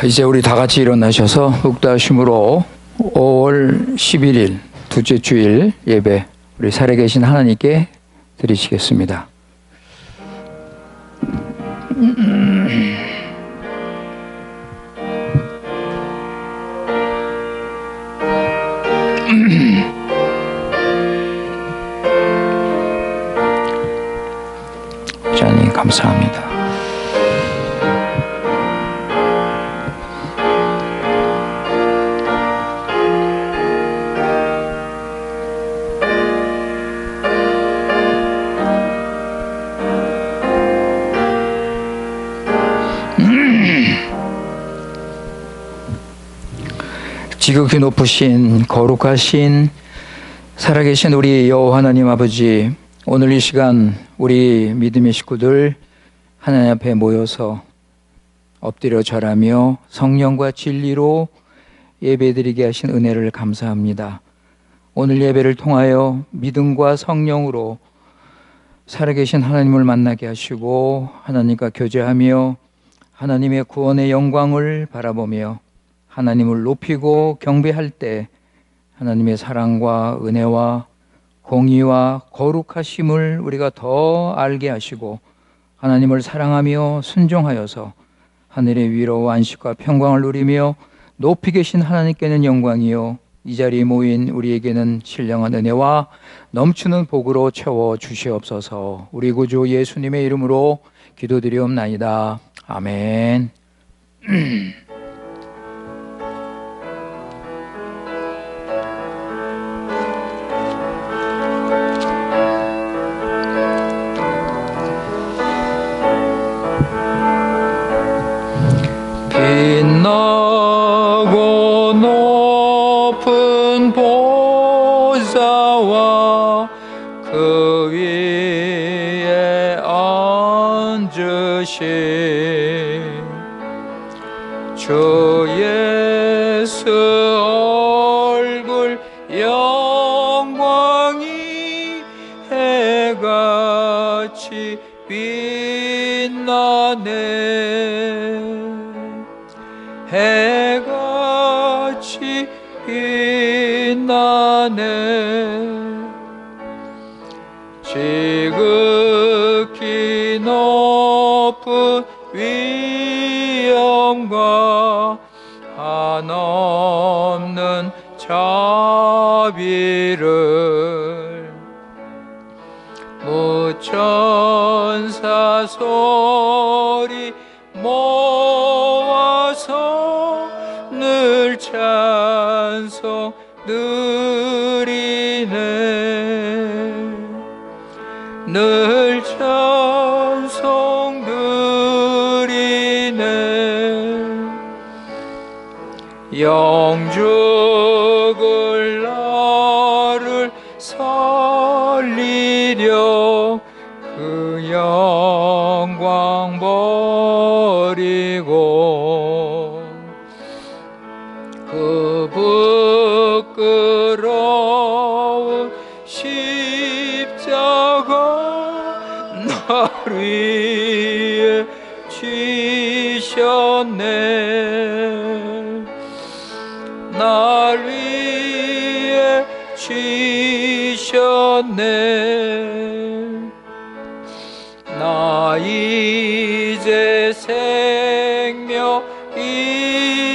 이제 우리 다 같이 일어나셔서 묵다심으로 5월 11일 둘째 주일 예배 우리 살아계신 하나님께 드리시겠습니다. 하나님 감사합니다. 지극히 높으신 거룩하신 살아계신 우리 여호와 하나님 아버지, 오늘 이 시간 우리 믿음의 식구들 하나님 앞에 모여서 엎드려 절하며 성령과 진리로 예배드리게 하신 은혜를 감사합니다. 오늘 예배를 통하여 믿음과 성령으로 살아계신 하나님을 만나게 하시고 하나님과 교제하며 하나님의 구원의 영광을 바라보며 하나님을 높이고 경배할 때 하나님의 사랑과 은혜와 공의와 거룩하심을 우리가 더 알게 하시고 하나님을 사랑하며 순종하여서 하늘의 위로와 안식과 평강을 누리며 높이 계신 하나님께는 영광이요 이 자리에 모인 우리에게는 신령한 은혜와 넘치는 복으로 채워 주시옵소서. 우리 구주 예수님의 이름으로 기도드리옵나이다. 아멘. 빛나고 높은 보좌와 그 위에 앉으신 주 예수 얼굴 영광이 해같이 빛나네. 해같이 빛나네. 지극히 높은 위엄과 한없는 자비를 무천사 소리 모아서 늘 찬송 드리네. 늘 찬송 드리네. 영죽을 나를 살리려 그 영광 버리고 그 부끄러운 십자가 날 위에 지셨네. 날 위에 지셨네. 나 이제 생명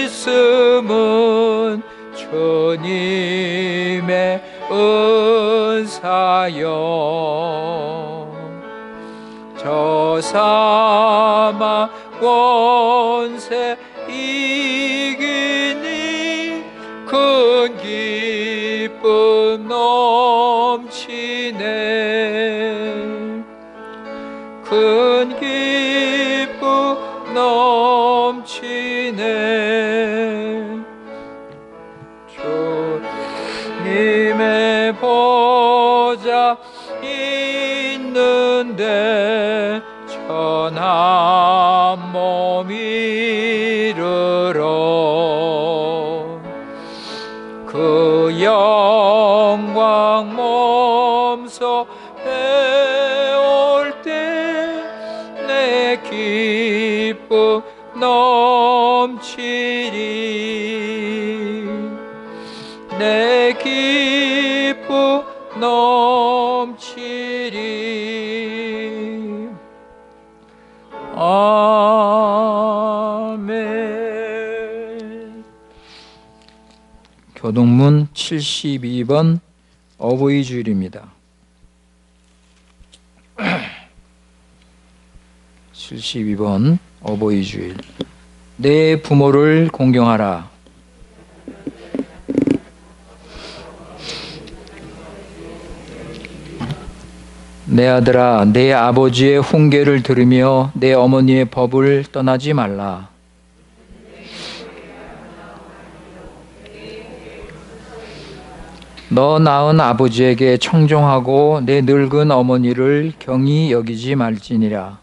있음은 주님의 은사여. 저 사망 권세 이기니 큰 기쁨 넘치네. 큰 기쁨 넘치네. 주님의 보좌 있는데 천한 몸 이르러 그 영광 몸소 배울 때 내 기쁨 넘치 내 기쁨 넘치리. 아멘. 교동문 72번 어버이 주일입니다. 72번 어버이 주일. 내 부모를 공경하라. 내 아들아, 내 아버지의 훈계를 들으며 내 어머니의 법을 떠나지 말라. 너 낳은 아버지에게 청종하고 내 늙은 어머니를 경히 여기지 말지니라.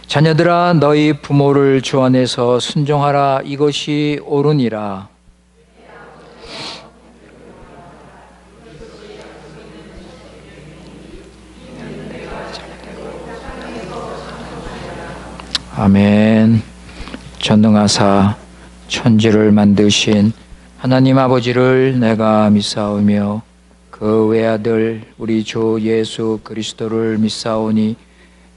자녀들아, 너희 부모를 주 안에서 순종하라. 이것이 옳으니라. 아멘. 전능하사 천지를 만드신 하나님 아버지를 내가 믿사오며 그 외아들 우리 주 예수 그리스도를 믿사오니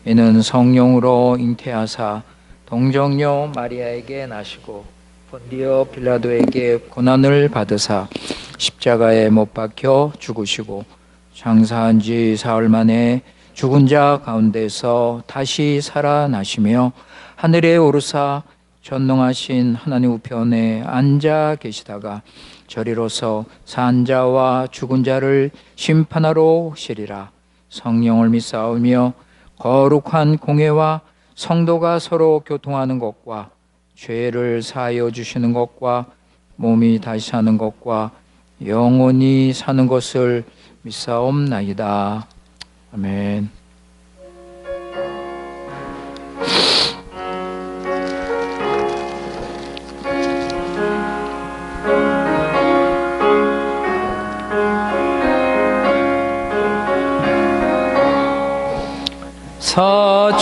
이는 성령으로 잉태하사 동정녀 마리아에게 나시고 본디오 빌라도에게 고난을 받으사 십자가에 못 박혀 죽으시고 장사한 지 사흘 만에 죽은 자 가운데서 다시 살아나시며 하늘에 오르사 전능하신 하나님 우편에 앉아 계시다가 저리로서 산 자와 죽은 자를 심판하러 오시리라. 성령을 믿사오며 거룩한 공회와 성도가 서로 교통하는 것과 죄를 사하여 주시는 것과 몸이 다시 사는 것과 영원히 사는 것을 믿사옵나이다. 아멘.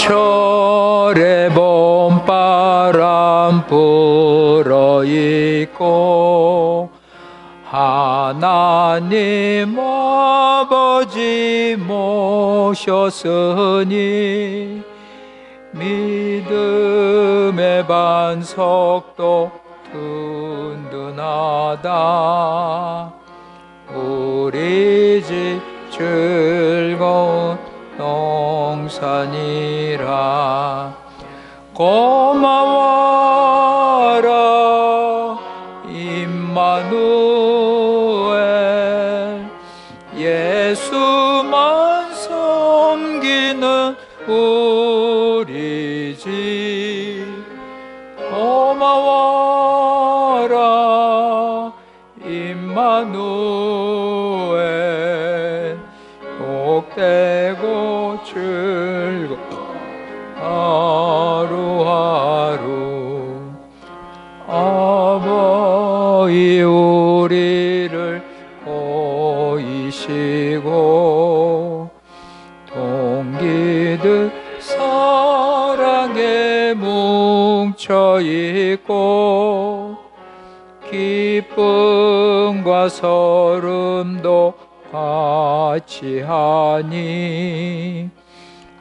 사철의 봄바람 불어있고 하나님 아버지 모셨으니 믿음의 반석도 든든하다. 우리 집 즐거운 농산이라. 고마워라 임마누엘. 예수만 섬기는 우리 집. 고마워라 임마누엘. 복되고 즐거운 하루하루. 아버지 우리를 보이시고 동기들 사랑에 뭉쳐있고 기쁨과 설움도 같이 하니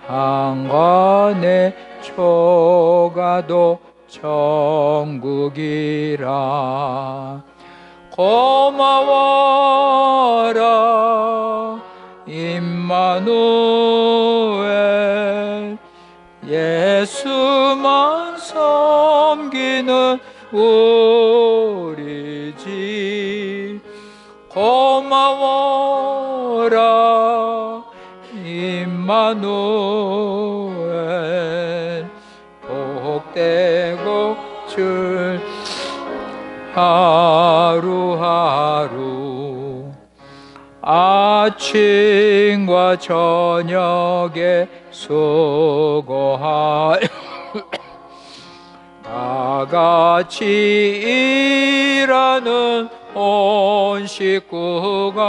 한간에 초가도 천국이라. 고마워라 임마누엘. 예수만 섬기는 우리 집. 고마워라 임마누엘. 복되고 즐 하루하루. 아침과 저녁에 수고하여 다 같이 일하는 온 식구가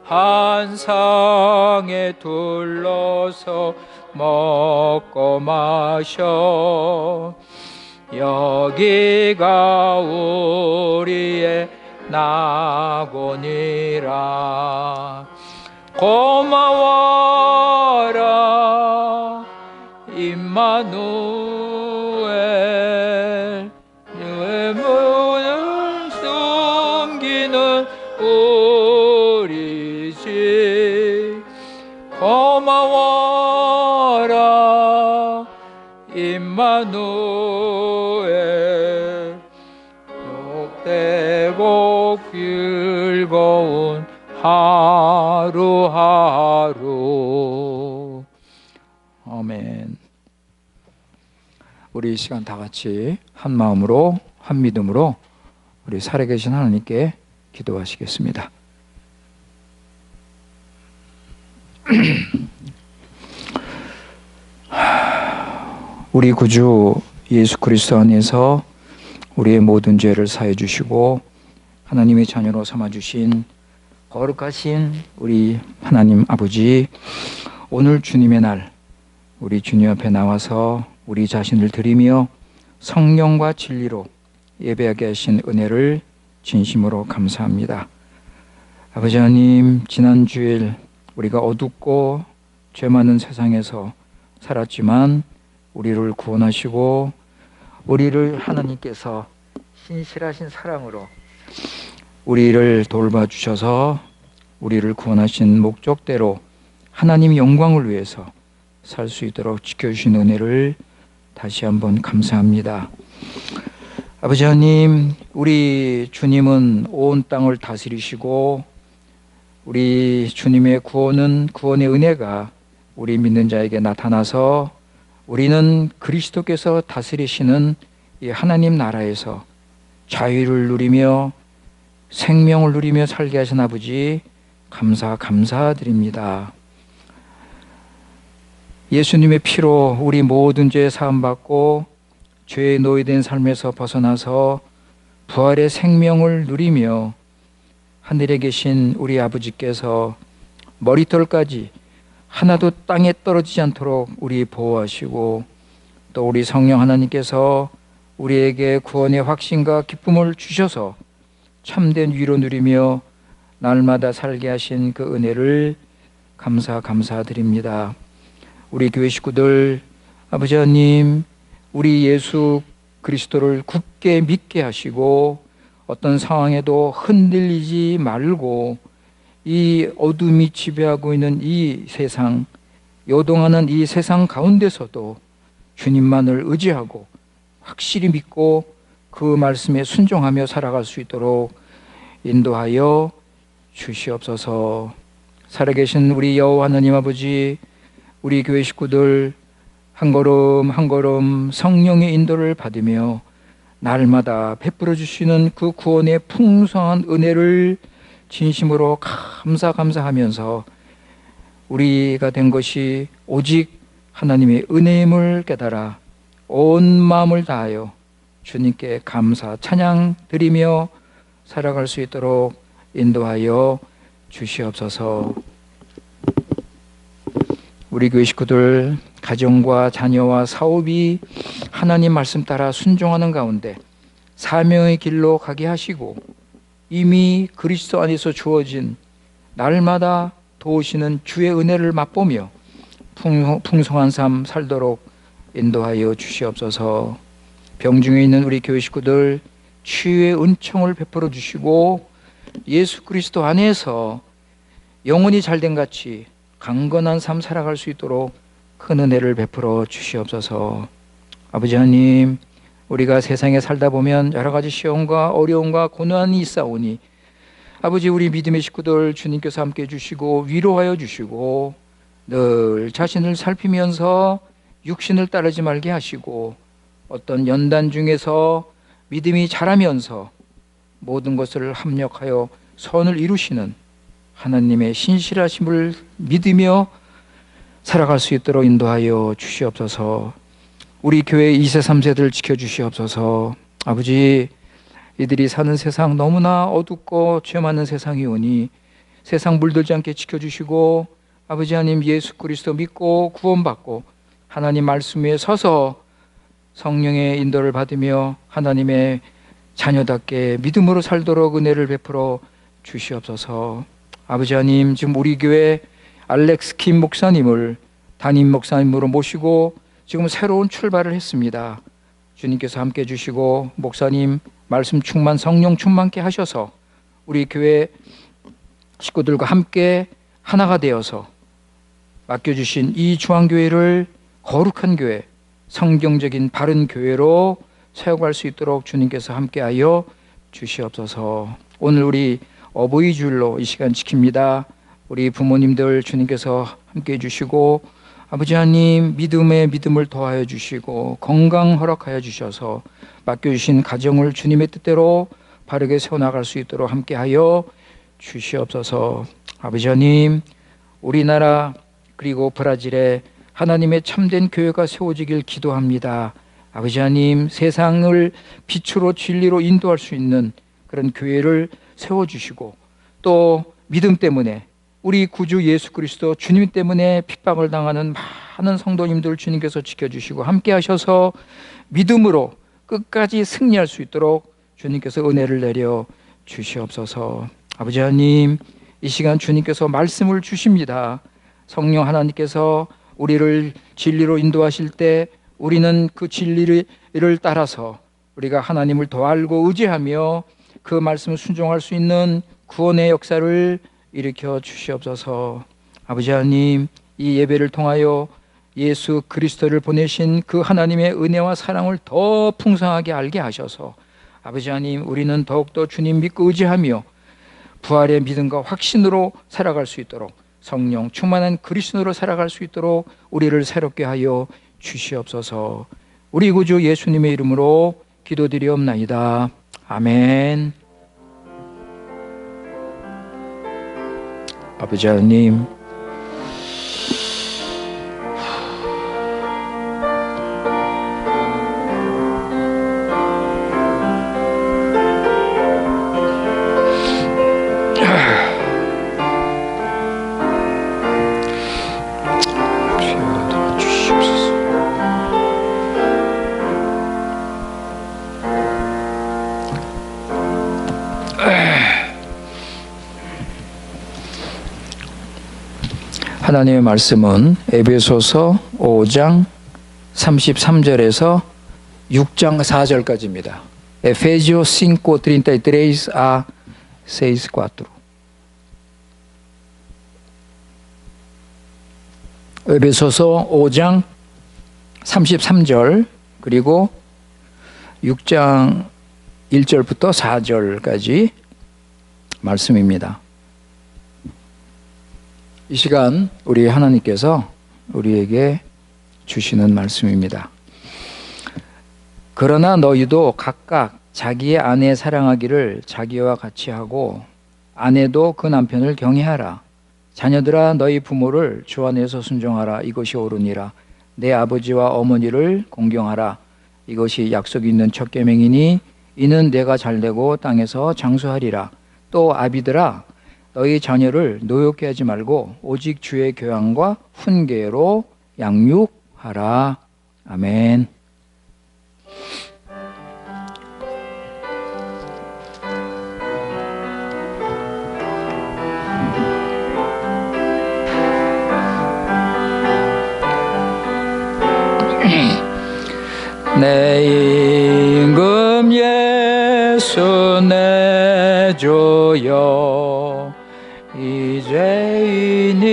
한 상에 둘러서 먹고 마셔. 여기가 우리의 낙원이라. 고마워라 임마누엘. 주의 문을 숨기는 우리 집. 고마워라 임마누엘. 욕되고 즐거운 하루하루. 아멘. 우리 이 시간 다 같이 한 마음으로 한 믿음으로 우리 살아계신 하나님께 기도하시겠습니다. 우리 구주 예수 그리스도 안에서 우리의 모든 죄를 사해 주시고 하나님의 자녀로 삼아 주신 거룩하신 우리 하나님 아버지, 오늘 주님의 날 우리 주님 앞에 나와서 우리 자신을 드리며 성령과 진리로 예배하게 하신 은혜를 진심으로 감사합니다. 아버지 하나님, 지난 주일 우리가 어둡고 죄 많은 세상에서 살았지만 우리를 구원하시고 우리를 하나님께서 신실하신 사랑으로 우리를 돌봐주셔서 우리를 구원하신 목적대로 하나님 영광을 위해서 살 수 있도록 지켜주신 은혜를 다시 한번 감사합니다. 아버지 하나님, 우리 주님은 온 땅을 다스리시고 우리 주님의 구원의 은혜가 우리 믿는 자에게 나타나서 우리는 그리스도께서 다스리시는 이 하나님 나라에서 자유를 누리며 생명을 누리며 살게 하신 아버지, 감사드립니다. 예수님의 피로 우리 모든 죄 사함받고 죄에 노예된 삶에서 벗어나서 부활의 생명을 누리며 하늘에 계신 우리 아버지께서 머리털까지 하나도 땅에 떨어지지 않도록 우리 보호하시고 또 우리 성령 하나님께서 우리에게 구원의 확신과 기쁨을 주셔서 참된 위로 누리며 날마다 살게 하신 그 은혜를 감사드립니다. 우리 교회 식구들, 아버지 하나님, 우리 예수 그리스도를 굳게 믿게 하시고 어떤 상황에도 흔들리지 말고 이 어둠이 지배하고 있는 이 세상, 요동하는 이 세상 가운데서도 주님만을 의지하고 확실히 믿고 그 말씀에 순종하며 살아갈 수 있도록 인도하여 주시옵소서. 살아계신 우리 여호와 하나님 아버지, 우리 교회 식구들 한 걸음 한 걸음 성령의 인도를 받으며 날마다 베풀어 주시는 그 구원의 풍성한 은혜를 진심으로 감사하면서 우리가 된 것이 오직 하나님의 은혜임을 깨달아 온 마음을 다하여 주님께 감사 찬양 드리며 살아갈 수 있도록 인도하여 주시옵소서. 우리 교회 식구들 가정과 자녀와 사업이 하나님 말씀 따라 순종하는 가운데 사명의 길로 가게 하시고 이미 그리스도 안에서 주어진 날마다 도우시는 주의 은혜를 맛보며 풍성한 삶 살도록 인도하여 주시옵소서. 병중에 있는 우리 교회 식구들 치유의 은총을 베풀어 주시고 예수 그리스도 안에서 영혼이 잘된 같이 강건한 삶 살아갈 수 있도록 큰 은혜를 베풀어 주시옵소서. 아버지 하나님, 우리가 세상에 살다 보면 여러 가지 시험과 어려움과 고난이 있사오니 아버지, 우리 믿음의 식구들 주님께서 함께 해주시고 위로하여 주시고 늘 자신을 살피면서 육신을 따르지 말게 하시고 어떤 연단 중에서 믿음이 자라면서 모든 것을 합력하여 선을 이루시는 하나님의 신실하심을 믿으며 살아갈 수 있도록 인도하여 주시옵소서. 우리 교회 2세 3세들 지켜주시옵소서. 아버지, 이들이 사는 세상 너무나 어둡고 죄 많은 세상이 오니 세상 물들지 않게 지켜주시고 아버지 하나님 예수 그리스도 믿고 구원받고 하나님 말씀 위에 서서 성령의 인도를 받으며 하나님의 자녀답게 믿음으로 살도록 은혜를 베풀어 주시옵소서. 아버지 하나님, 지금 우리 교회 알렉스 킴 목사님을 담임 목사님으로 모시고 지금 새로운 출발을 했습니다. 주님께서 함께 해주시고 목사님 말씀 충만 성령 충만케 하셔서 우리 교회 식구들과 함께 하나가 되어서 맡겨주신 이 중앙교회를 거룩한 교회, 성경적인 바른 교회로 세워갈 수 있도록 주님께서 함께하여 주시옵소서. 오늘 우리 어버이 주일로 이 시간 지킵니다. 우리 부모님들 주님께서 함께해 주시고 아버지 하나님 믿음에 믿음을 더하여 주시고 건강 허락하여 주셔서 맡겨주신 가정을 주님의 뜻대로 바르게 세워나갈 수 있도록 함께하여 주시옵소서. 아버지 하나님, 우리나라 그리고 브라질에 하나님의 참된 교회가 세워지길 기도합니다. 아버지 하나님, 세상을 빛으로 진리로 인도할 수 있는 그런 교회를 세워주시고 또 믿음 때문에 우리 구주 예수 그리스도 주님 때문에 핍박을 당하는 많은 성도님들 주님께서 지켜주시고 함께 하셔서 믿음으로 끝까지 승리할 수 있도록 주님께서 은혜를 내려 주시옵소서. 아버지 하나님, 이 시간 주님께서 말씀을 주십니다. 성령 하나님께서 우리를 진리로 인도하실 때 우리는 그 진리를 따라서 우리가 하나님을 더 알고 의지하며 그 말씀을 순종할 수 있는 구원의 역사를 일으켜 주시옵소서. 아버지 하나님, 이 예배를 통하여 예수 그리스도를 보내신 그 하나님의 은혜와 사랑을 더 풍성하게 알게 하셔서 아버지 하나님, 우리는 더욱더 주님 믿고 의지하며 부활의 믿음과 확신으로 살아갈 수 있도록 성령 충만한 그리스도로 살아갈 수 있도록 우리를 새롭게 하여 주시옵소서. 우리 구주 예수님의 이름으로 기도드리옵나이다. 아멘. 아버지 하나님, 하나님의 말씀은 에베소서 5장 33절에서 6장 4절까지입니다. Efésios 5:33 a 6:4. 에베소서 5장 33절 그리고 6장 1절부터 4절까지 말씀입니다. 이 시간 우리 하나님께서 우리에게 주시는 말씀입니다. 그러나 너희도 각각 자기의 아내 사랑하기를 자기와 같이 하고 아내도 그 남편을 경외하라. 자녀들아 너희 부모를 주 안에서 순종하라. 이것이 옳으니라. 내 아버지와 어머니를 공경하라. 이것이 약속이 있는 첫 계명이니 이는 내가 잘되고 땅에서 장수하리라. 또 아비들아 너희 자녀를 노엽게 하지 말고 오직 주의 교양과 훈계로 양육하라. 아멘. 내 임금 예수 내 주여 이제이니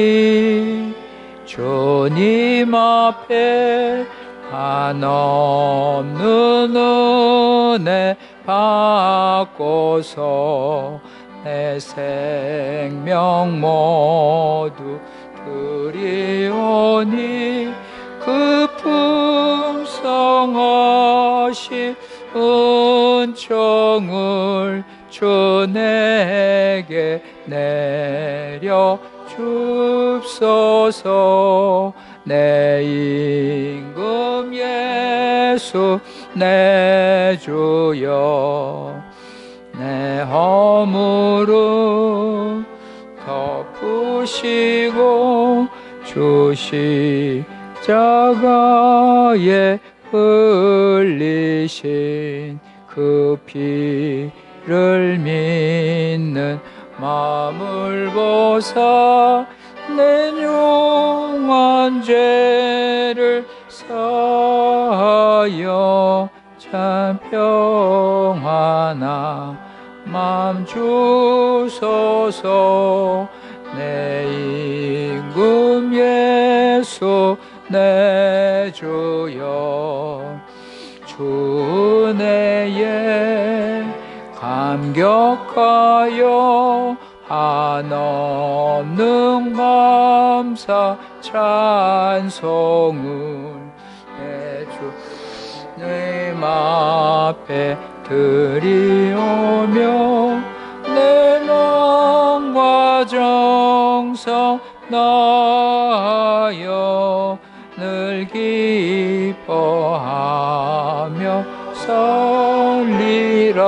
주님 앞에 한없는 은혜 받고서 내 생명 모두 드리오니 그 풍성하신 은총을 주 내게 내려 줍소서. 내 임금 예수 내 주여 내 허물은 덮 부시고 주 십자가에 흘리신 그 피를 믿는 마음을 보사 내 용한 죄를 사하여 참 평안한 마음 주소서. 내 임금 예수 내 주여, 주 은혜에 감격하여 한없는 감사 찬송을 내 주님 앞에 드리오며 내 마음과 정성 나하여 늘 기뻐하며 설리라.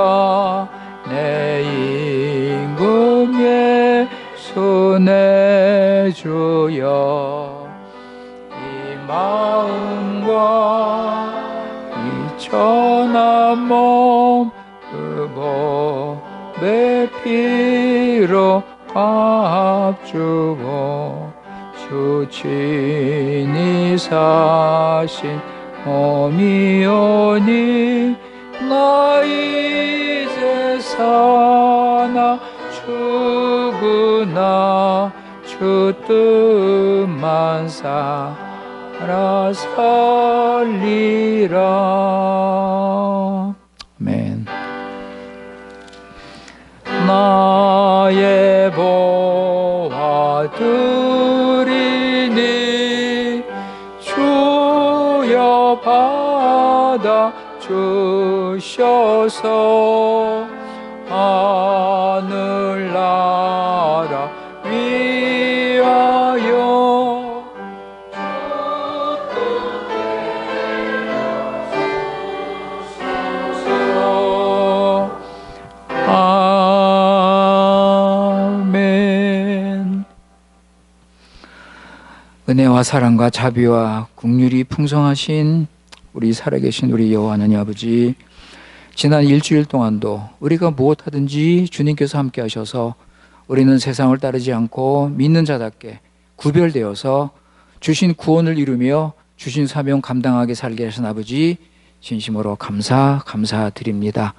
내 임금 예수 내 주여, 이 마음과 이 천한 몸 그 몸의 피로 값주고 주 친히 사신 몸이오니 나 이제 사나 죽으나 주 뜻만 살아 살리라. 아멘. 나의 보아드리니 주여 받아 주셔서 하늘나라 위하여 아멘. 은혜와 사랑과 자비와 긍휼이 풍성하신 우리 살아계신 우리 여호와 하나님 아버지, 지난 일주일 동안도 우리가 무엇하든지 주님께서 함께 하셔서 우리는 세상을 따르지 않고 믿는 자답게 구별되어서 주신 구원을 이루며 주신 사명 감당하게 살게 하신 아버지, 진심으로 감사드립니다.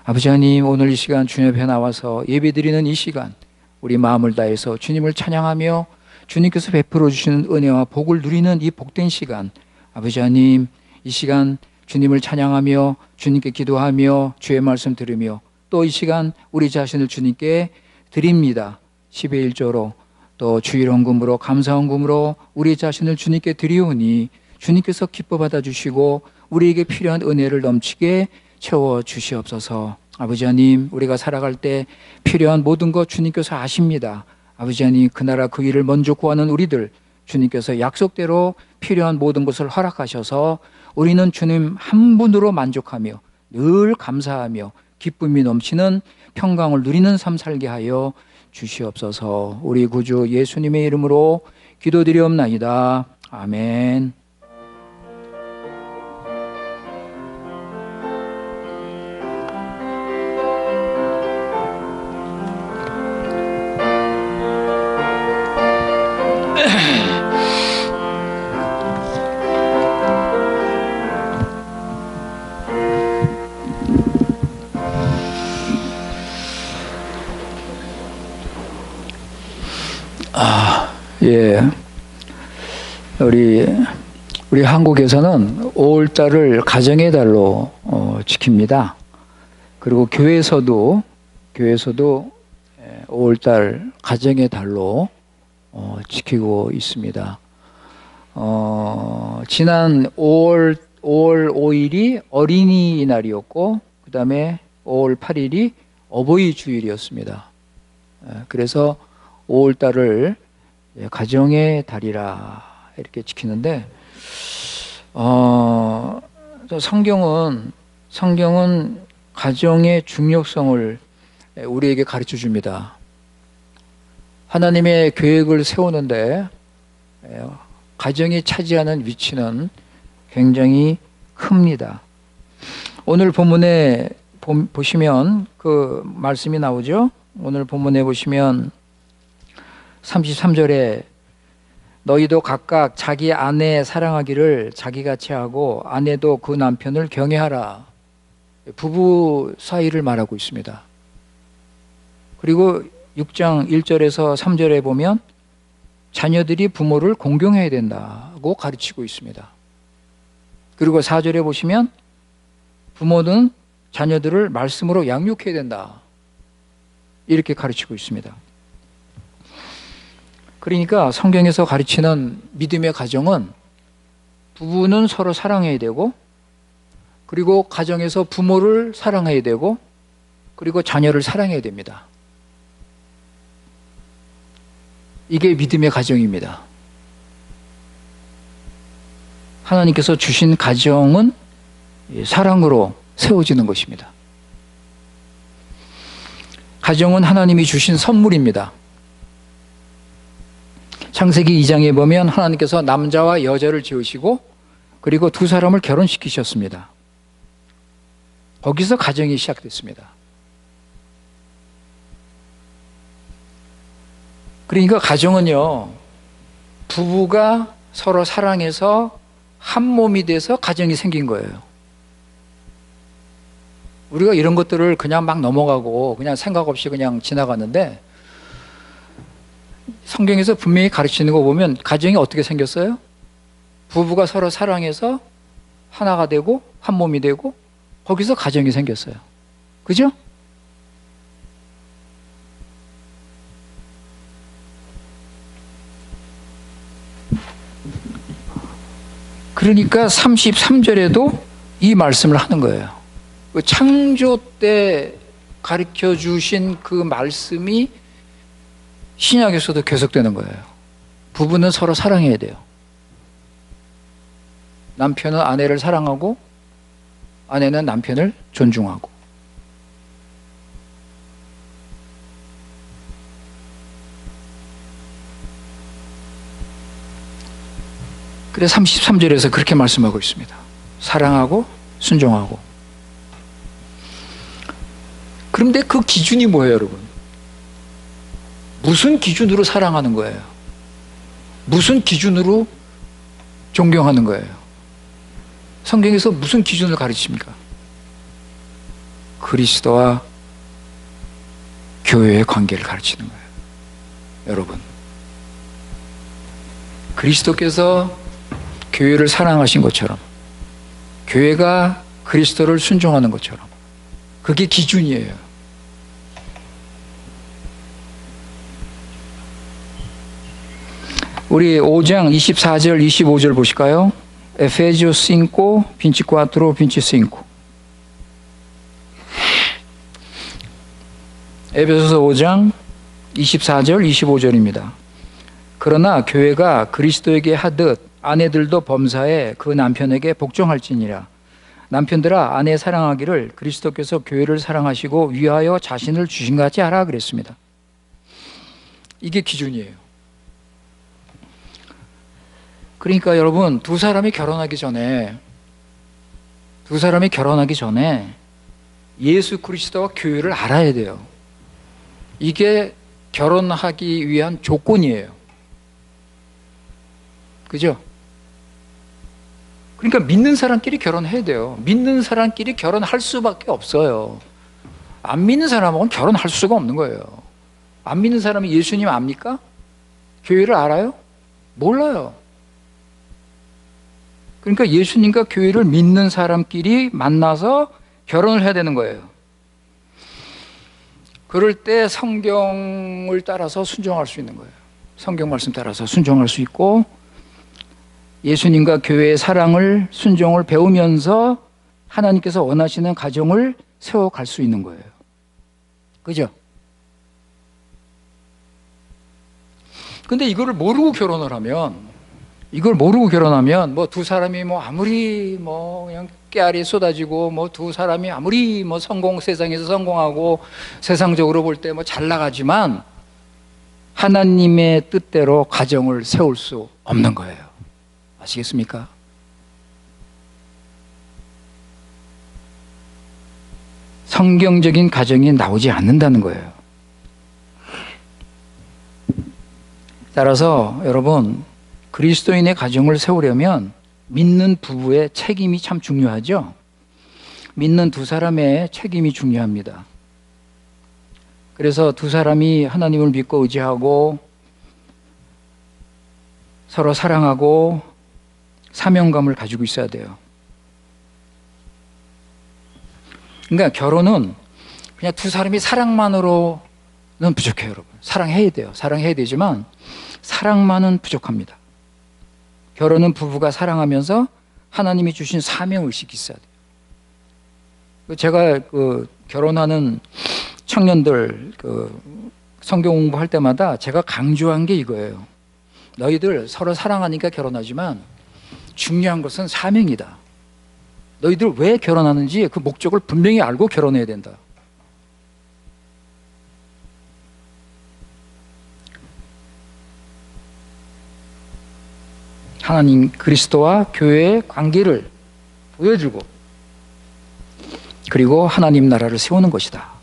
아버지 하나님, 오늘 이 시간 주님 앞에 나와서 예배드리는 이 시간 우리 마음을 다해서 주님을 찬양하며 주님께서 베풀어 주시는 은혜와 복을 누리는 이 복된 시간, 아버지 하나님, 이 시간 주님을 찬양하며 주님께 기도하며 주의 말씀 들으며 또 이 시간 우리 자신을 주님께 드립니다. 10의 1조로 또 주일 헌금으로 감사 헌금으로 우리 자신을 주님께 드리오니 주님께서 기뻐 받아주시고 우리에게 필요한 은혜를 넘치게 채워주시옵소서. 아버지 하나님, 우리가 살아갈 때 필요한 모든 것 주님께서 아십니다. 아버지 하나님, 그 나라 그 일을 먼저 구하는 우리들 주님께서 약속대로 필요한 모든 것을 허락하셔서 우리는 주님 한 분으로 만족하며 늘 감사하며 기쁨이 넘치는 평강을 누리는 삶 살게 하여 주시옵소서. 우리 구주 예수님의 이름으로 기도드리옵나이다. 아멘. 예, 우리 한국에서는 5월달을 가정의 달로 지킵니다. 그리고 교회에서도 5월달 가정의 달로 지키고 있습니다. 지난 5월 5일이 어린이날이었고, 그 다음에 5월 8일이 어버이 주일이었습니다. 그래서 5월달을 가정의 달이라 이렇게 지키는데, 성경은 가정의 중요성을 우리에게 가르쳐 줍니다. 하나님의 계획을 세우는데 가정이 차지하는 위치는 굉장히 큽니다. 오늘 본문에 보시면 그 말씀이 나오죠. 오늘 본문에 보시면 33절에 너희도 각각 자기 아내 사랑하기를 자기같이 하고 아내도 그 남편을 경외하라. 부부 사이를 말하고 있습니다. 그리고 6장 1절에서 3절에 보면 자녀들이 부모를 공경해야 된다고 가르치고 있습니다. 그리고 4절에 보시면 부모는 자녀들을 말씀으로 양육해야 된다. 이렇게 가르치고 있습니다. 그러니까 성경에서 가르치는 믿음의 가정은 부부는 서로 사랑해야 되고, 그리고 가정에서 부모를 사랑해야 되고, 그리고 자녀를 사랑해야 됩니다. 이게 믿음의 가정입니다. 하나님께서 주신 가정은 사랑으로 세워지는 것입니다. 가정은 하나님이 주신 선물입니다. 창세기 2장에 보면 하나님께서 남자와 여자를 지으시고 그리고 두 사람을 결혼시키셨습니다. 거기서 가정이 시작됐습니다. 그러니까 가정은요, 부부가 서로 사랑해서 한 몸이 돼서 가정이 생긴 거예요. 우리가 이런 것들을 그냥 막 넘어가고 그냥 생각 없이 그냥 지나가는데, 성경에서 분명히 가르치는 거 보면 가정이 어떻게 생겼어요? 부부가 서로 사랑해서 하나가 되고 한 몸이 되고 거기서 가정이 생겼어요. 그죠? 그러니까 33절에도 이 말씀을 하는 거예요. 그 창조 때 가르쳐 주신 그 말씀이 신약에서도 계속되는 거예요. 부부는 서로 사랑해야 돼요. 남편은 아내를 사랑하고 아내는 남편을 존중하고. 그래서 33절에서 그렇게 말씀하고 있습니다. 사랑하고 순종하고. 그런데 그 기준이 뭐예요, 여러분? 무슨 기준으로 사랑하는 거예요? 무슨 기준으로 존경하는 거예요? 성경에서 무슨 기준을 가르칩니까? 그리스도와 교회의 관계를 가르치는 거예요. 여러분, 그리스도께서 교회를 사랑하신 것처럼 교회가 그리스도를 순종하는 것처럼 그게 기준이에요. 우리 5장 24절 25절 보실까요? Efésios 5, 24, 25. 에베소서 5장 24절 25절입니다. 그러나 교회가 그리스도에게 하듯 아내들도 범사에 그 남편에게 복종할지니라. 남편들아 아내 사랑하기를 그리스도께서 교회를 사랑하시고 위하여 자신을 주신 것 같이 하라 그랬습니다. 이게 기준이에요. 그러니까 여러분, 두 사람이 결혼하기 전에 예수 그리스도와 교회를 알아야 돼요. 이게 결혼하기 위한 조건이에요. 그죠? 그러니까 믿는 사람끼리 결혼해야 돼요. 믿는 사람끼리 결혼할 수밖에 없어요. 안 믿는 사람하고는 결혼할 수가 없는 거예요. 안 믿는 사람이 예수님 압니까? 교회를 알아요? 몰라요. 그러니까 예수님과 교회를 믿는 사람끼리 만나서 결혼을 해야 되는 거예요. 그럴 때 성경을 따라서 순종할 수 있는 거예요. 성경 말씀 따라서 순종할 수 있고, 예수님과 교회의 사랑을, 순종을 배우면서 하나님께서 원하시는 가정을 세워갈 수 있는 거예요. 그죠? 근데 이거를 모르고 결혼을 하면 뭐 두 사람이 뭐 아무리 뭐 그냥 깨알이 쏟아지고 뭐 두 사람이 아무리 뭐 세상에서 성공하고 세상적으로 볼 때 뭐 잘 나가지만 하나님의 뜻대로 가정을 세울 수 없는 거예요. 아시겠습니까? 성경적인 가정이 나오지 않는다는 거예요. 따라서 여러분, 그리스도인의 가정을 세우려면 믿는 부부의 책임이 참 중요하죠. 믿는 두 사람의 책임이 중요합니다. 그래서 두 사람이 하나님을 믿고 의지하고 서로 사랑하고 사명감을 가지고 있어야 돼요. 그러니까 결혼은 그냥 두 사람이 사랑만으로는 부족해요, 여러분. 사랑해야 돼요. 사랑해야 되지만 사랑만은 부족합니다. 결혼은 부부가 사랑하면서 하나님이 주신 사명의식이 있어야 돼요. 제가 결혼하는 청년들 성경 공부할 때마다 제가 강조한 게 이거예요. 너희들 서로 사랑하니까 결혼하지만 중요한 것은 사명이다. 너희들 왜 결혼하는지 그 목적을 분명히 알고 결혼해야 된다. 하나님 그리스도와 교회의 관계를 보여주고 그리고 하나님 나라를 세우는 것이다.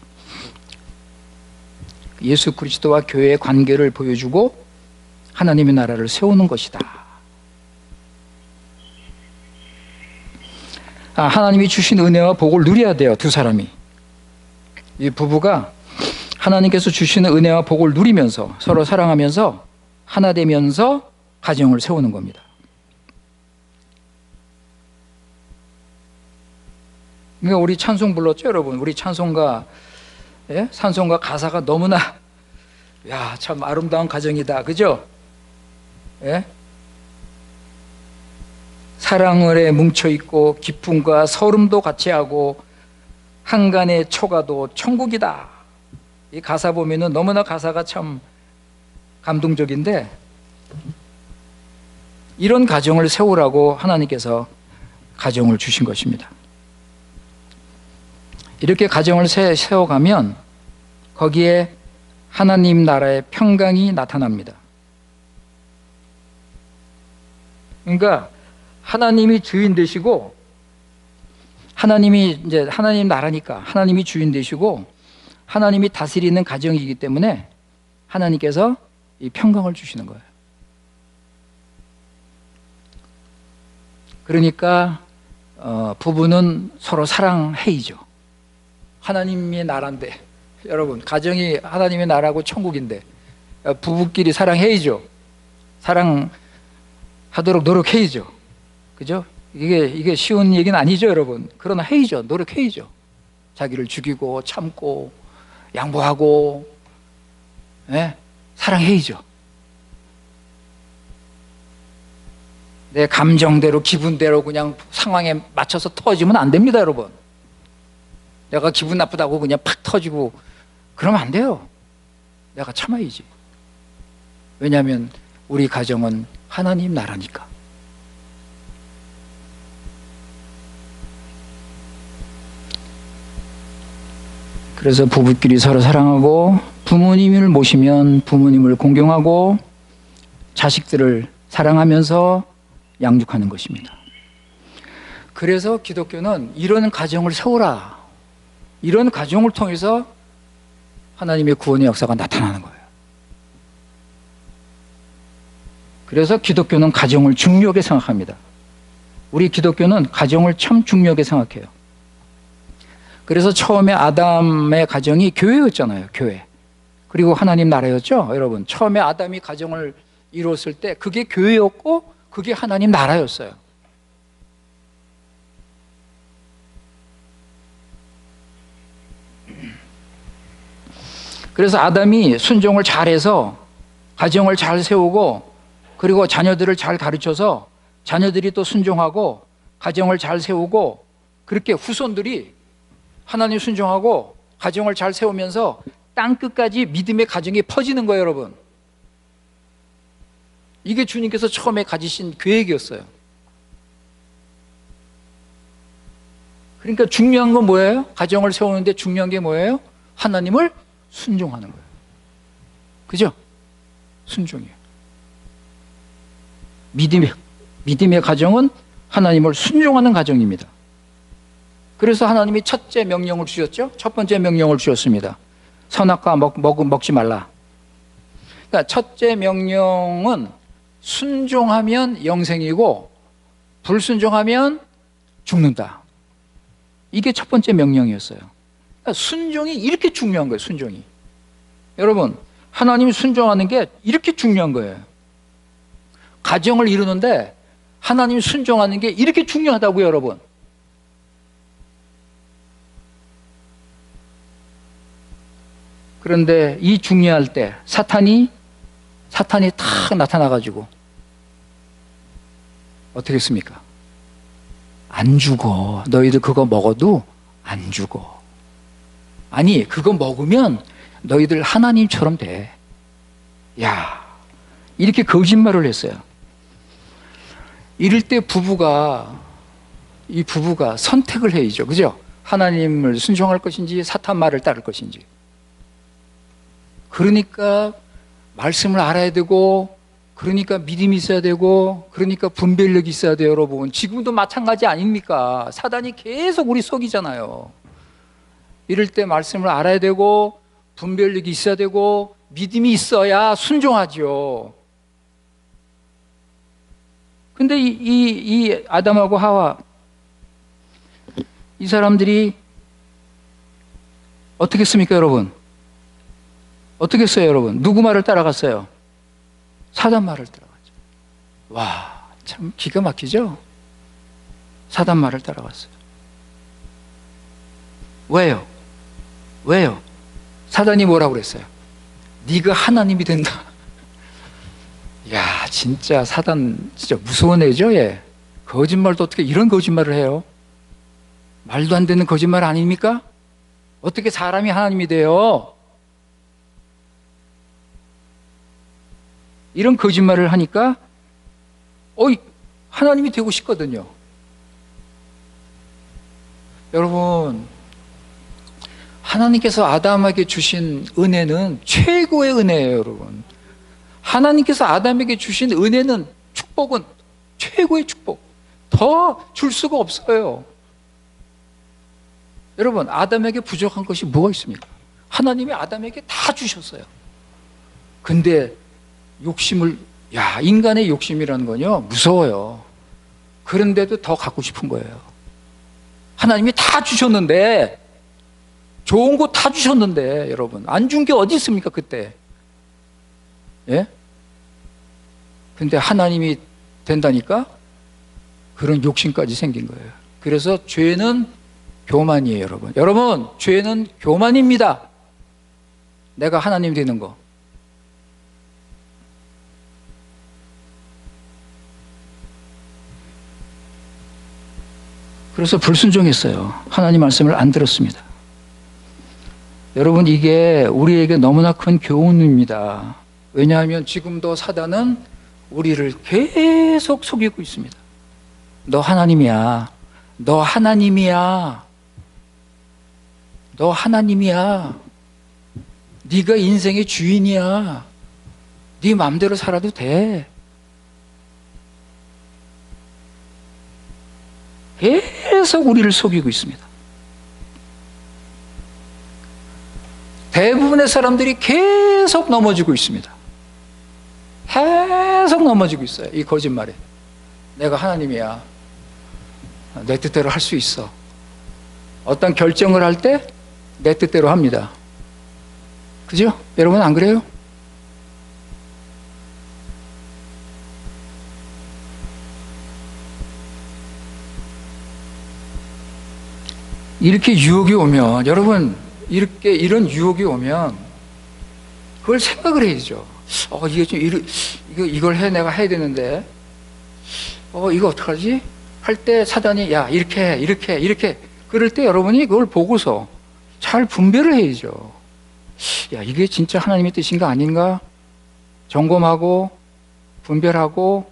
예수 그리스도와 교회의 관계를 보여주고 하나님의 나라를 세우는 것이다. 하나님이 주신 은혜와 복을 누려야 돼요, 두 사람이. 이 부부가 하나님께서 주시는 은혜와 복을 누리면서 서로 사랑하면서 하나 되면서 가정을 세우는 겁니다. 그러니까 우리 찬송 불렀죠, 여러분. 우리 찬송가, 찬송가 가사가 너무나 참 아름다운 가정이다, 그죠? 사랑을에 뭉쳐있고 기쁨과 서름도 같이 하고 한간의 초가도 천국이다. 이 가사 보면은 너무나 가사가 참 감동적인데, 이런 가정을 세우라고 하나님께서 가정을 주신 것입니다. 이렇게 가정을 세워가면 거기에 하나님 나라의 평강이 나타납니다. 그러니까 하나님이 주인 되시고, 하나님이 이제 하나님 나라니까 하나님이 주인 되시고 하나님이 다스리는 가정이기 때문에 하나님께서 이 평강을 주시는 거예요. 그러니까 부부는 서로 사랑해야죠. 하나님의 나라인데, 여러분, 가정이 하나님의 나라고 천국인데 부부끼리 사랑해야죠. 사랑하도록 노력해야죠. 그죠? 이게 쉬운 얘기는 아니죠, 여러분. 그러나 해야죠. 노력해야죠. 자기를 죽이고 참고 양보하고, 사랑해야죠. 내 감정대로 기분대로 그냥 상황에 맞춰서 터지면 안 됩니다, 여러분. 내가 기분 나쁘다고 그냥 팍 터지고 그러면 안 돼요. 내가 참아야지. 왜냐하면 우리 가정은 하나님 나라니까. 그래서 부부끼리 서로 사랑하고 부모님을 모시면 부모님을 공경하고 자식들을 사랑하면서 양육하는 것입니다. 그래서 기독교는 이런 가정을 세우라, 이런 가정을 통해서 하나님의 구원의 역사가 나타나는 거예요. 그래서 기독교는 가정을 중요하게 생각합니다. 우리 기독교는 가정을 참 중요하게 생각해요. 그래서 처음에 아담의 가정이 교회였잖아요, 교회. 그리고 하나님 나라였죠, 여러분. 처음에 아담이 가정을 이루었을 때 그게 교회였고 그게 하나님 나라였어요. 그래서 아담이 순종을 잘해서 가정을 잘 세우고 그리고 자녀들을 잘 가르쳐서 자녀들이 또 순종하고 가정을 잘 세우고, 그렇게 후손들이 하나님 순종하고 가정을 잘 세우면서 땅끝까지 믿음의 가정이 퍼지는 거예요, 여러분. 이게 주님께서 처음에 가지신 계획이었어요. 그러니까 중요한 건 뭐예요? 가정을 세우는데 중요한 게 뭐예요? 하나님을 순종하는 거예요. 그죠? 순종이에요. 믿음의 가정은 하나님을 순종하는 가정입니다. 그래서 하나님이 첫째 명령을 주셨죠. 첫 번째 명령을 주셨습니다. 선악과 먹지 말라. 그러니까 첫째 명령은 순종하면 영생이고 불순종하면 죽는다. 이게 첫 번째 명령이었어요. 그러니까 순종이 이렇게 중요한 거예요. 순종이. 여러분, 하나님이 순종하는 게 이렇게 중요한 거예요. 가정을 이루는데 하나님이 순종하는 게 이렇게 중요하다고요, 여러분. 그런데 이 중요할 때 사탄이 탁 나타나가지고 어떻게 했습니까? 안 죽어. 너희들 그거 먹어도 안 죽어. 아니, 그거 먹으면 너희들 하나님처럼 돼. 야, 이렇게 거짓말을 했어요. 이럴 때 이 부부가 선택을 해야죠. 그죠? 하나님을 순종할 것인지 사탄 말을 따를 것인지. 그러니까 말씀을 알아야 되고, 그러니까 믿음이 있어야 되고, 그러니까 분별력이 있어야 돼요, 여러분. 지금도 마찬가지 아닙니까? 사단이 계속 우리 속이잖아요. 이럴 때 말씀을 알아야 되고, 분별력이 있어야 되고, 믿음이 있어야 순종하죠. 근데 이 아담하고 하와, 이 사람들이 어떻게 했습니까, 여러분? 어떻게 했어요, 여러분? 누구 말을 따라갔어요? 사단 말을 따라갔죠. 와, 참 기가 막히죠? 사단 말을 따라갔어요. 왜요? 왜요? 사단이 뭐라고 그랬어요? 네가 하나님이 된다. 야, 진짜 사단 진짜 무서운 애죠, 얘. 거짓말도 어떻게 이런 거짓말을 해요? 말도 안 되는 거짓말 아닙니까? 어떻게 사람이 하나님이 돼요? 이런 거짓말을 하니까 하나님이 되고 싶거든요. 여러분, 하나님께서 아담에게 주신 은혜는 최고의 은혜예요, 여러분. 하나님께서 아담에게 주신 은혜는, 축복은 최고의 축복. 더 줄 수가 없어요. 여러분, 아담에게 부족한 것이 뭐가 있습니까? 하나님이 아담에게 다 주셨어요. 근데 인간의 욕심이라는 건요, 무서워요. 그런데도 더 갖고 싶은 거예요. 하나님이 다 주셨는데, 좋은 거 다 주셨는데, 여러분, 안 준 게 어디 있습니까, 그때? 예? 근데 하나님이 된다니까? 그런 욕심까지 생긴 거예요. 그래서 죄는 교만이에요, 여러분. 여러분, 죄는 교만입니다. 내가 하나님 되는 거. 그래서 불순종했어요. 하나님 말씀을 안 들었습니다. 여러분, 이게 우리에게 너무나 큰 교훈입니다. 왜냐하면 지금도 사단은 우리를 계속 속이고 있습니다. 너 하나님이야. 너 하나님이야. 너 하나님이야. 네가 인생의 주인이야. 네 마음대로 살아도 돼. 계속 우리를 속이고 있습니다. 대부분의 사람들이 계속 넘어지고 있습니다. 계속 넘어지고 있어요. 이 거짓말에. 내가 하나님이야. 내 뜻대로 할 수 있어. 어떤 결정을 할 때 내 뜻대로 합니다. 그죠? 여러분 안 그래요? 이렇게 유혹이 오면, 여러분, 이런 유혹이 오면 그걸 생각을 해야죠. 이게 좀 이걸 내가 해야 되는데, 이거 어떡하지? 할 때 사단이 야, 이렇게 그럴 때 여러분이 그걸 보고서 잘 분별을 해야죠. 야, 이게 진짜 하나님의 뜻인가 아닌가? 점검하고 분별하고,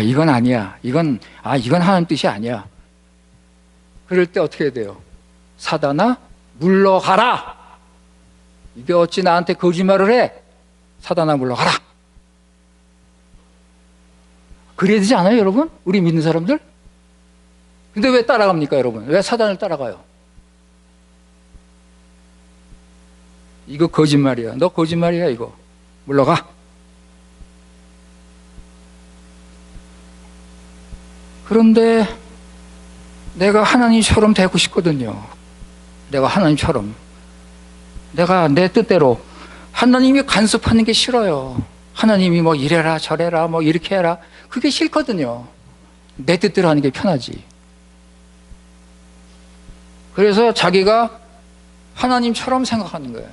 이건 아니야. 이건 하나님 뜻이 아니야. 그럴 때 어떻게 해야 돼요? 사단아, 물러가라! 이게 어찌 나한테 거짓말을 해? 사단아, 물러가라! 그래야 되지 않아요, 여러분? 우리 믿는 사람들? 근데 왜 따라갑니까, 여러분? 왜 사단을 따라가요? 이거 거짓말이야. 너 거짓말이야, 이거. 물러가. 그런데 내가 하나님처럼 되고 싶거든요. 내가 하나님처럼. 내가 내 뜻대로. 하나님이 간섭하는 게 싫어요. 하나님이 뭐 이래라 저래라 뭐 이렇게 해라. 그게 싫거든요. 내 뜻대로 하는 게 편하지. 그래서 자기가 하나님처럼 생각하는 거예요.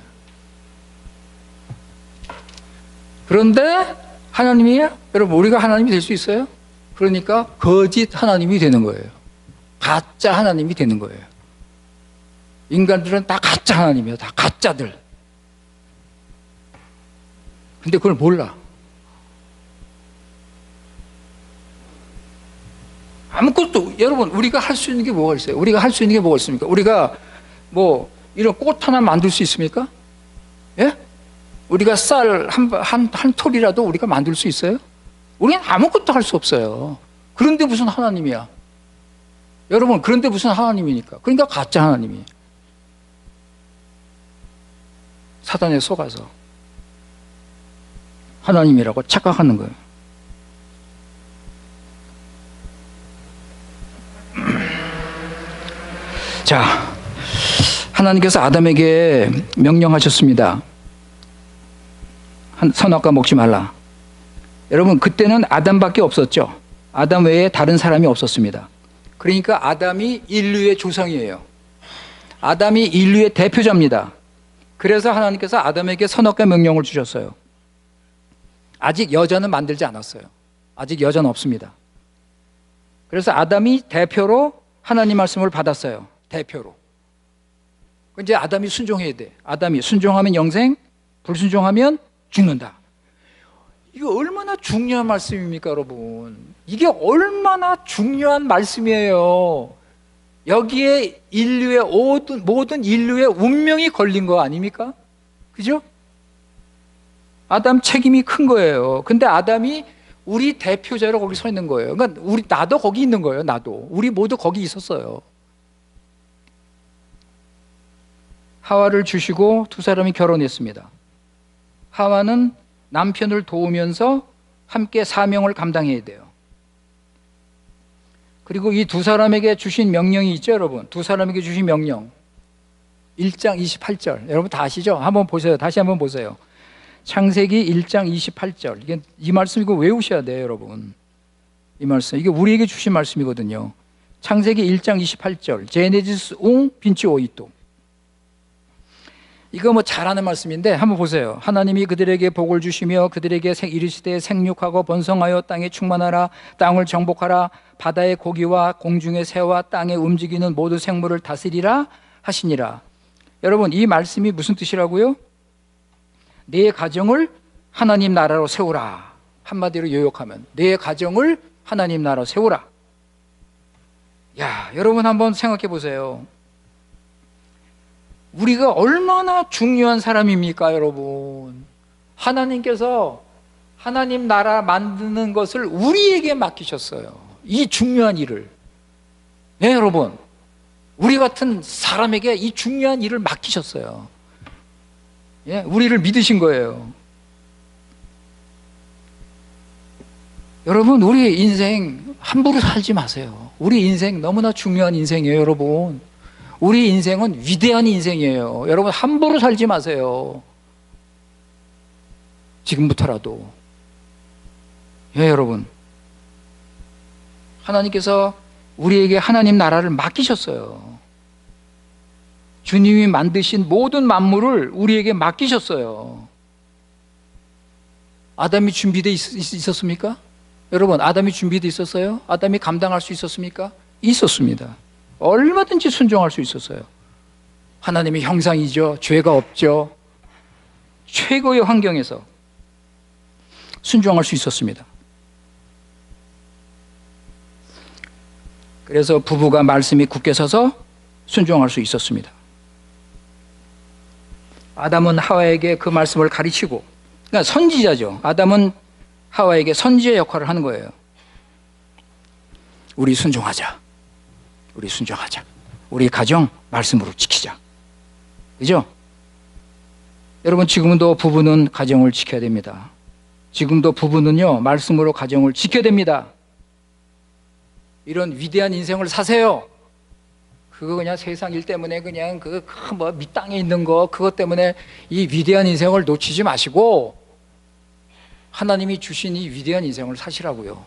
그런데 하나님이, 여러분, 우리가 하나님이 될 수 있어요? 그러니까 거짓 하나님이 되는 거예요. 가짜 하나님이 되는 거예요. 인간들은 다 가짜 하나님이에요. 다 가짜들. 근데 그걸 몰라. 아무것도, 여러분, 우리가 할 수 있는 게 뭐가 있어요? 우리가 할 수 있는 게 뭐가 있습니까? 우리가 뭐 이런 꽃 하나 만들 수 있습니까? 예? 우리가 쌀 한 톨이라도 우리가 만들 수 있어요? 우리는 아무것도 할 수 없어요. 그런데 무슨 하나님이야? 여러분, 그런데 무슨 하나님이니까? 그러니까 가짜 하나님이. 사단에 속아서 하나님이라고 착각하는 거예요. 자, 하나님께서 아담에게 명령하셨습니다. 선악과 먹지 말라. 여러분, 그때는 아담밖에 없었죠. 아담 외에 다른 사람이 없었습니다. 그러니까 아담이 인류의 조상이에요. 아담이 인류의 대표자입니다. 그래서 하나님께서 아담에게 선악과 명령을 주셨어요. 아직 여자는 만들지 않았어요. 아직 여자는 없습니다. 그래서 아담이 대표로 하나님 말씀을 받았어요. 대표로. 이제 아담이 순종해야 돼. 아담이 순종하면 영생, 불순종하면 죽는다. 이거 얼마나 중요한 말씀입니까, 여러분? 이게 얼마나 중요한 말씀이에요. 여기에 인류의 모든 인류의 운명이 걸린 거 아닙니까? 그죠? 아담 책임이 큰 거예요. 근데 아담이 우리 대표자로 거기 서 있는 거예요. 그러니까 나도 거기 있는 거예요. 나도. 우리 모두 거기 있었어요. 하와를 주시고 두 사람이 결혼했습니다. 하와는 남편을 도우면서 함께 사명을 감당해야 돼요. 그리고 이 두 사람에게 주신 명령이 있죠, 여러분. 두 사람에게 주신 명령. 1장 28절. 여러분 다 아시죠? 한번 보세요. 다시 한번 보세요. 창세기 1장 28절. 이 말씀 이거 외우셔야 돼요, 여러분. 이 말씀. 이게 우리에게 주신 말씀이거든요. 창세기 1장 28절. 제네시스 웅 빈치 오이토. 이거 뭐 잘하는 말씀인데 한번 보세요. 하나님이 그들에게 복을 주시며 그들에게 이르시되 생육하고 번성하여 땅에 충만하라. 땅을 정복하라. 바다의 고기와 공중의 새와 땅에 움직이는 모든 생물을 다스리라 하시니라. 여러분, 이 말씀이 무슨 뜻이라고요? 내 가정을 하나님 나라로 세우라. 한마디로 요약하면 내 가정을 하나님 나라로 세우라. 야, 여러분 한번 생각해 보세요. 우리가 얼마나 중요한 사람입니까, 여러분? 하나님께서 하나님 나라 만드는 것을 우리에게 맡기셨어요. 이 중요한 일을. 네, 여러분. 우리 같은 사람에게 이 중요한 일을 맡기셨어요. 예, 우리를 믿으신 거예요. 여러분, 우리 인생 함부로 살지 마세요. 우리 인생 너무나 중요한 인생이에요, 여러분. 우리 인생은 위대한 인생이에요. 여러분, 함부로 살지 마세요. 지금부터라도. 예, 여러분. 하나님께서 우리에게 하나님 나라를 맡기셨어요. 주님이 만드신 모든 만물을 우리에게 맡기셨어요. 아담이 준비되어 있었습니까? 여러분, 아담이 준비되어 있었어요? 아담이 감당할 수 있었습니까? 있었습니다. 얼마든지 순종할 수 있었어요. 하나님의 형상이죠. 죄가 없죠. 최고의 환경에서 순종할 수 있었습니다. 그래서 부부가 말씀이 굳게 서서 순종할 수 있었습니다. 아담은 하와에게 그 말씀을 가르치고, 그러니까 선지자죠. 아담은 하와에게 선지자 역할을 하는 거예요. 우리 순종하자. 우리 순종하자. 우리 가정 말씀으로 지키자. 그죠? 여러분, 지금도 부부는 가정을 지켜야 됩니다. 지금도 부부는요, 말씀으로 가정을 지켜야 됩니다. 이런 위대한 인생을 사세요. 그거 그냥 세상 일 때문에 그냥 밑땅에 있는 거, 그것 때문에 이 위대한 인생을 놓치지 마시고 하나님이 주신 이 위대한 인생을 사시라고요.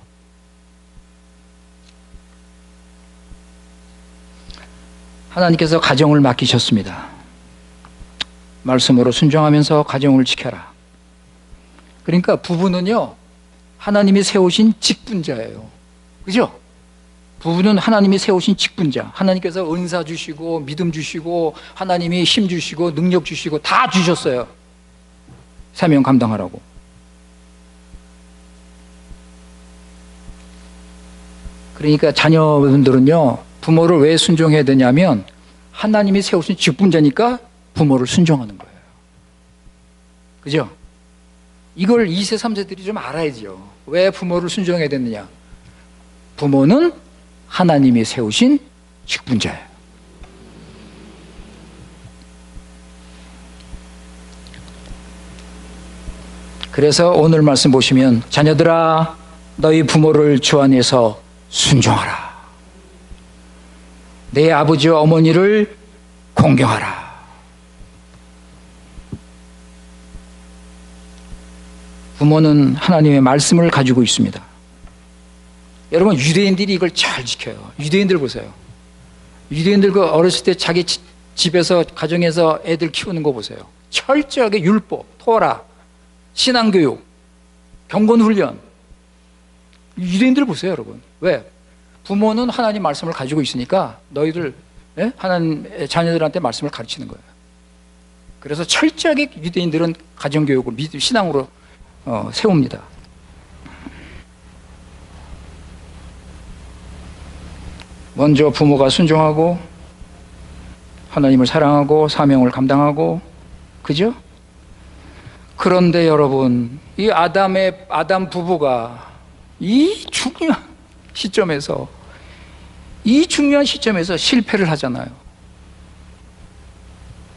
하나님께서 가정을 맡기셨습니다. 말씀으로 순종하면서 가정을 지켜라. 그러니까 부부는요, 하나님이 세우신 직분자예요. 그죠? 부부는 하나님이 세우신 직분자. 하나님께서 은사 주시고 믿음 주시고 하나님이 힘 주시고 능력 주시고 다 주셨어요. 사명 감당하라고. 그러니까 자녀분들은요, 부모를 왜 순종해야 되냐면 하나님이 세우신 직분자니까 부모를 순종하는 거예요. 그죠? 이걸 2세, 3세들이 좀 알아야죠. 왜 부모를 순종해야 되느냐? 부모는 하나님이 세우신 직분자예요. 그래서 오늘 말씀 보시면 자녀들아 너희 부모를 주 안에서 순종하라. 내 아버지와 어머니를 공경하라. 부모는 하나님의 말씀을 가지고 있습니다. 여러분, 유대인들이 이걸 잘 지켜요. 유대인들 보세요. 유대인들 그 어렸을 때 자기 집에서 가정에서 애들 키우는 거 보세요. 철저하게 율법, 토라, 신앙교육, 경건훈련. 유대인들 보세요, 여러분. 왜? 부모는 하나님 말씀을 가지고 있으니까 너희들 하나님 자녀들한테 말씀을 가르치는 거예요. 그래서 철저하게 유대인들은 가정교육을 신앙으로 세웁니다. 먼저 부모가 순종하고 하나님을 사랑하고 사명을 감당하고, 그죠? 그런데 여러분, 이 아담 부부가 이 중요한 시점에서 실패를 하잖아요.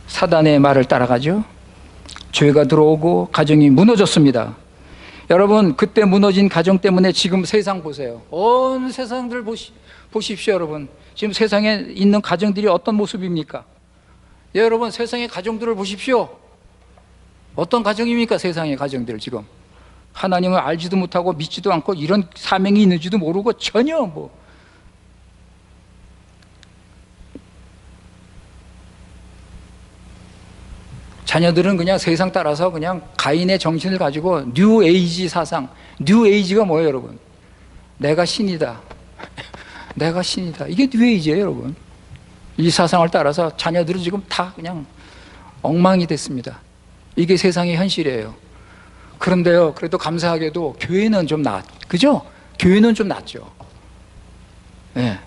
사단의 말을 따라가죠. 죄가 들어오고 가정이 무너졌습니다. 여러분, 그때 무너진 가정 때문에 지금 세상 보세요. 온 세상들 보십시오, 여러분. 지금 세상에 있는 가정들이 어떤 모습입니까? 여러분, 세상의 가정들을 보십시오. 어떤 가정입니까? 세상의 가정들 지금 하나님을 알지도 못하고 믿지도 않고 이런 사명이 있는지도 모르고 전혀 자녀들은 그냥 세상 따라서 그냥 가인의 정신을 가지고 뉴 에이지 사상. 뉴 에이지가 뭐예요, 여러분? 내가 신이다. 내가 신이다. 이게 뉴 에이지예요, 여러분. 이 사상을 따라서 자녀들은 지금 다 그냥 엉망이 됐습니다. 이게 세상의 현실이에요. 그런데요, 그래도 감사하게도 교회는 좀 그죠? 교회는 좀 낫죠. 네.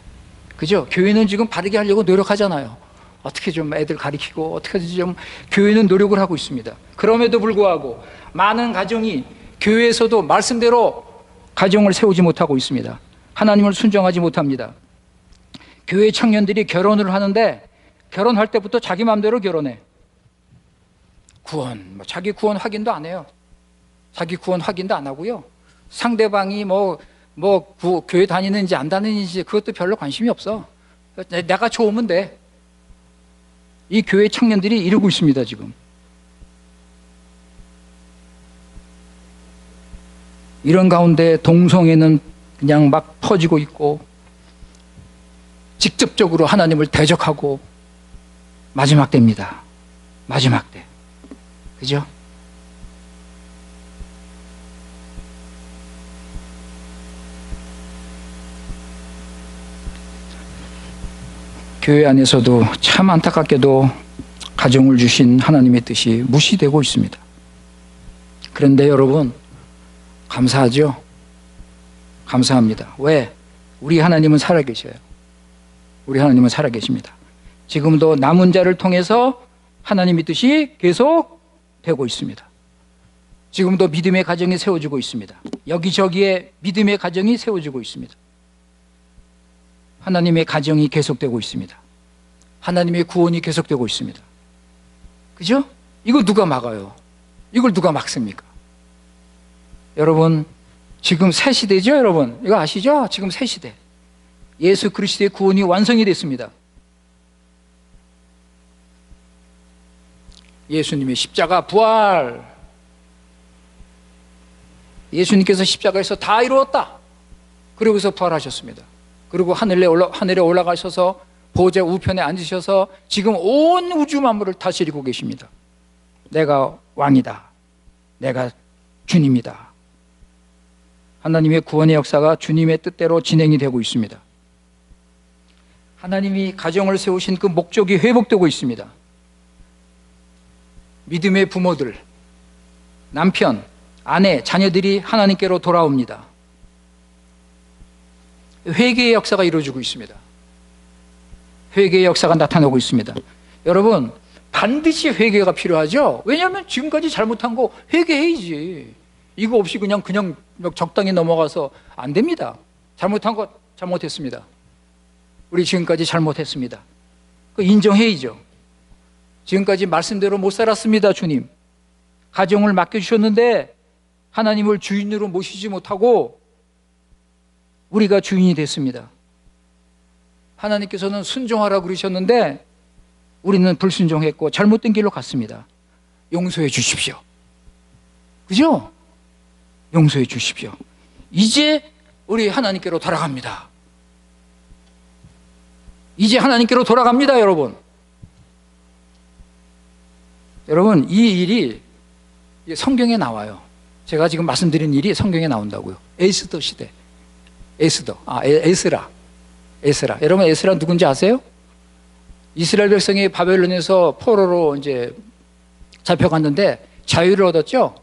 그죠? 교회는 지금 바르게 하려고 노력하잖아요. 어떻게 좀 애들 가르치고 어떻게 좀 교회는 노력을 하고 있습니다. 그럼에도 불구하고 많은 가정이 교회에서도 말씀대로 가정을 세우지 못하고 있습니다. 하나님을 순종하지 못합니다. 교회 청년들이 결혼을 하는데 결혼할 때부터 자기 마음대로 결혼해. 자기 구원 확인도 안 해요. 자기 구원 확인도 안 하고요. 상대방이 교회 다니는지 안 다니는지 그것도 별로 관심이 없어. 내가 좋으면 돼. 이 교회 청년들이 이러고 있습니다, 지금. 이런 가운데 동성애는 그냥 막 퍼지고 있고, 직접적으로 하나님을 대적하고, 마지막 때입니다. 마지막 때. 그죠? 교회 안에서도 참 안타깝게도 가정을 주신 하나님의 뜻이 무시되고 있습니다. 그런데 여러분, 감사하죠? 감사합니다. 왜? 우리 하나님은 살아계셔요. 우리 하나님은 살아계십니다. 지금도 남은 자를 통해서 하나님의 뜻이 계속 되고 있습니다. 지금도 믿음의 가정이 세워지고 있습니다. 여기저기에 믿음의 가정이 세워지고 있습니다. 하나님의 가정이 계속되고 있습니다. 하나님의 구원이 계속되고 있습니다. 그죠? 이거 누가 막아요? 이걸 누가 막습니까? 여러분, 지금 새 시대죠, 여러분? 이거 아시죠? 지금 새 시대. 예수 그리스도의 구원이 완성이 됐습니다. 예수님의 십자가 부활. 예수님께서 십자가에서 다 이루었다. 그러고서 부활하셨습니다. 그리고 하늘에 올라가셔서 보좌 우편에 앉으셔서 지금 온 우주 만물을 다스리고 계십니다. 내가 왕이다. 내가 주님이다. 하나님의 구원의 역사가 주님의 뜻대로 진행이 되고 있습니다. 하나님이 가정을 세우신 그 목적이 회복되고 있습니다. 믿음의 부모들, 남편, 아내, 자녀들이 하나님께로 돌아옵니다. 회개의 역사가 이루어지고 있습니다. 회개의 역사가 나타나고 있습니다. 여러분, 반드시 회개가 필요하죠? 왜냐하면 지금까지 잘못한 거 회개해야지. 이거 없이 그냥 적당히 넘어가서 안 됩니다. 잘못한 거 잘못했습니다. 우리 지금까지 잘못했습니다. 그 인정해야죠. 지금까지 말씀대로 못 살았습니다, 주님. 가정을 맡겨주셨는데 하나님을 주인으로 모시지 못하고 우리가 주인이 됐습니다. 하나님께서는 순종하라고 그러셨는데 우리는 불순종했고 잘못된 길로 갔습니다. 용서해 주십시오. 그죠? 용서해 주십시오. 이제 우리 하나님께로 돌아갑니다. 이제 하나님께로 돌아갑니다, 여러분. 여러분, 이 일이 성경에 나와요. 제가 지금 말씀드린 일이 성경에 나온다고요. 에스더 시대. 에스라. 여러분, 에스라 누군지 아세요? 이스라엘 백성이 바벨론에서 포로로 이제 잡혀갔는데 자유를 얻었죠.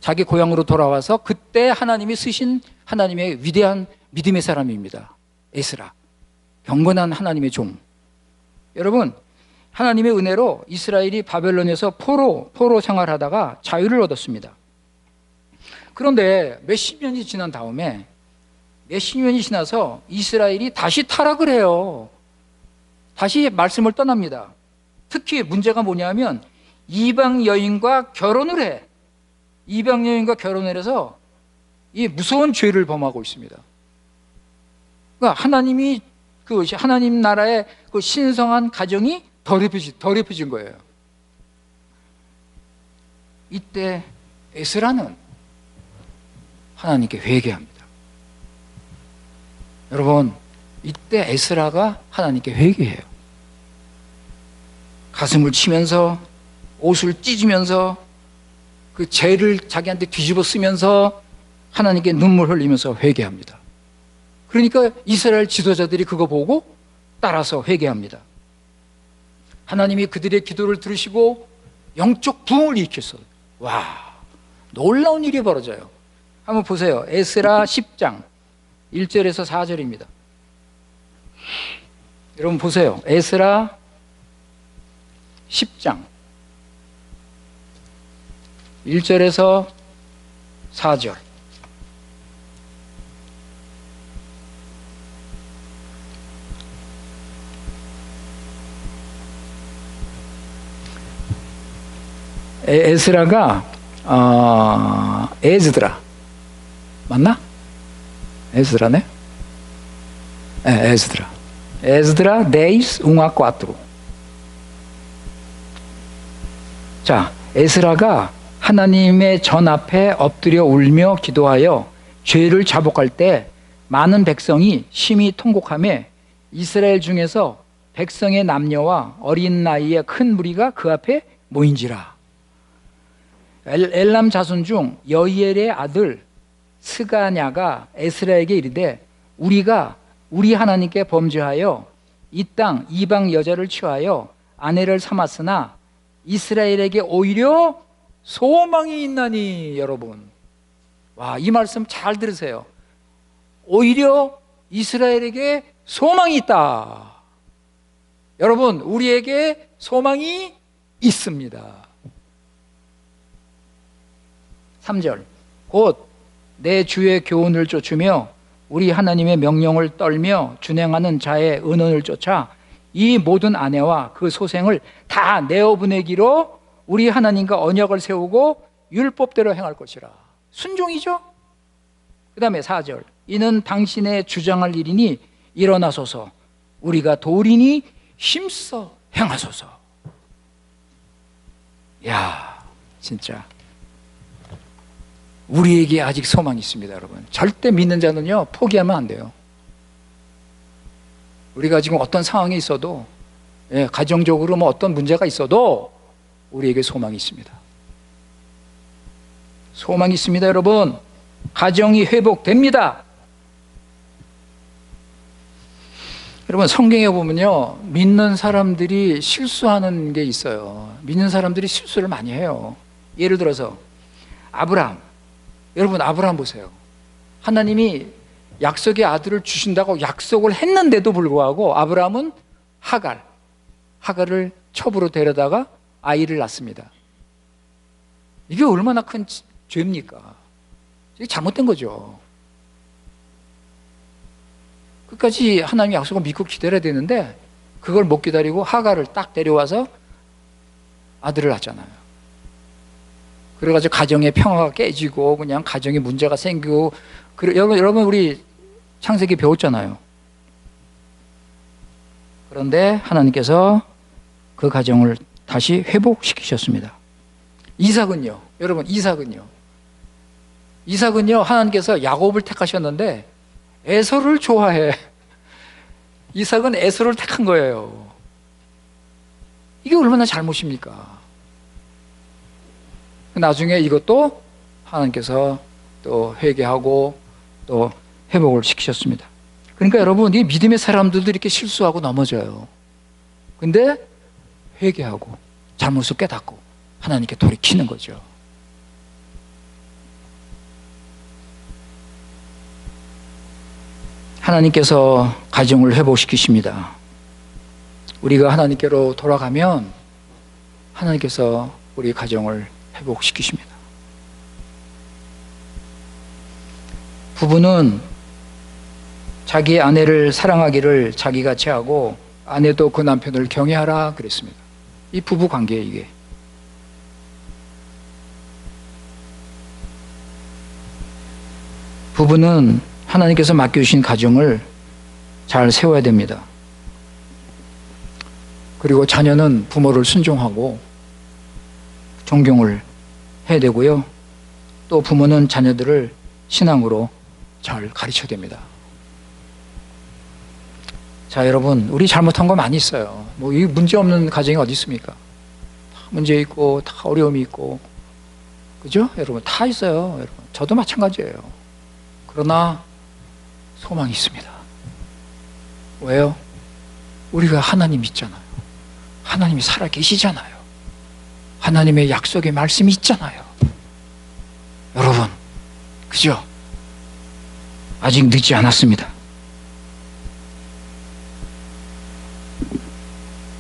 자기 고향으로 돌아와서 그때 하나님이 쓰신 하나님의 위대한 믿음의 사람입니다. 에스라. 경건한 하나님의 종. 여러분, 하나님의 은혜로 이스라엘이 바벨론에서 포로 생활하다가 자유를 얻었습니다. 그런데 몇십 년이 지난 다음에 몇십 년이 지나서 이스라엘이 다시 타락을 해요. 다시 말씀을 떠납니다. 특히 문제가 뭐냐면 이방 여인과 결혼을 해. 이방 여인과 결혼을 해서 이 무서운 죄를 범하고 있습니다. 그러니까 하나님 나라의 그 신성한 가정이 더럽혀진 거예요. 이때 에스라는 하나님께 회개합니다. 여러분, 이때 에스라가 하나님께 회개해요. 가슴을 치면서 옷을 찢으면서 그 죄를 자기한테 뒤집어 쓰면서 하나님께 눈물 흘리면서 회개합니다. 그러니까 이스라엘 지도자들이 그거 보고 따라서 회개합니다. 하나님이 그들의 기도를 들으시고 영적 부흥을 일으켰어요. 와, 놀라운 일이 벌어져요. 한번 보세요. 에스라 10장 1절에서 4절입니다. 여러분 보세요. 에스라 10장 1절에서 4절. 에스라가 에즈드라 맞나? 에스라네? 네, 에스드라 데이스 웅아 꽈트로. 자, 에스라가 하나님의 전 앞에 엎드려 울며 기도하여 죄를 자복할 때 많은 백성이 심히 통곡하며 이스라엘 중에서 백성의 남녀와 어린 나이의 큰 무리가 그 앞에 모인지라. 엘람 자손 중 여이엘의 아들 스가냐가 에스라에게 이르되 우리가 우리 하나님께 범죄하여 이 땅 이방 여자를 취하여 아내를 삼았으나 이스라엘에게 오히려 소망이 있나니. 여러분, 와, 이 말씀 잘 들으세요. 오히려 이스라엘에게 소망이 있다. 여러분, 우리에게 소망이 있습니다. 3절. 곧 내 주의 교훈을 쫓으며 우리 하나님의 명령을 떨며 준행하는 자의 은원을 쫓아 이 모든 아내와 그 소생을 다 내어보내기로 우리 하나님과 언약을 세우고 율법대로 행할 것이라. 순종이죠. 그 다음에 4절, 이는 당신의 주장할 일이니 일어나소서, 우리가 도리니 힘써 행하소서. 야, 진짜 우리에게 아직 소망이 있습니다. 여러분, 절대 믿는 자는요 포기하면 안 돼요. 우리가 지금 어떤 상황에 있어도, 가정적으로 뭐 어떤 문제가 있어도 우리에게 소망이 있습니다. 소망이 있습니다. 여러분, 가정이 회복됩니다. 여러분, 성경에 보면요 믿는 사람들이 실수하는 게 있어요. 믿는 사람들이 실수를 많이 해요. 예를 들어서 아브라함, 여러분 아브라함 보세요. 하나님이 약속의 아들을 주신다고 약속을 했는데도 불구하고 아브라함은 하갈을 첩으로 데려다가 아이를 낳습니다. 이게 얼마나 큰 죄입니까? 이게 잘못된 거죠. 끝까지 하나님의 약속을 믿고 기다려야 되는데 그걸 못 기다리고 하갈을 딱 데려와서 아들을 낳잖아요. 그래가지고 가정의 평화가 깨지고 그냥 가정에 문제가 생기고. 여러분 우리 창세기 배웠잖아요. 그런데 하나님께서 그 가정을 다시 회복시키셨습니다. 이삭은요, 여러분 이삭은요 하나님께서 야곱을 택하셨는데 에서를 좋아해. 이삭은 에서를 택한 거예요. 이게 얼마나 잘못입니까? 나중에 이것도 하나님께서 또 회개하고 또 회복을 시키셨습니다. 그러니까 여러분, 이 믿음의 사람들도 이렇게 실수하고 넘어져요. 근데 회개하고 잘못을 깨닫고 하나님께 돌이키는 거죠. 하나님께서 가정을 회복시키십니다. 우리가 하나님께로 돌아가면 하나님께서 우리 가정을 회복시키십니다. 부부는 자기 아내를 사랑하기를 자기같이 하고 아내도 그 남편을 경외하라 그랬습니다. 이 부부 관계에 이게. 부부는 하나님께서 맡겨주신 가정을 잘 세워야 됩니다. 그리고 자녀는 부모를 순종하고 존경을 해야 되고요. 또 부모는 자녀들을 신앙으로 잘 가르쳐야 됩니다. 자, 여러분, 우리 잘못한 거 많이 있어요. 뭐 이 문제 없는 가정이 어디 있습니까? 다 문제 있고 다 어려움이 있고, 그죠? 여러분 다 있어요. 여러분 저도 마찬가지예요. 그러나 소망이 있습니다. 왜요? 우리가 하나님 있잖아요. 하나님이 살아 계시잖아요. 하나님의 약속의 말씀이 있잖아요. 여러분, 그죠? 아직 늦지 않았습니다.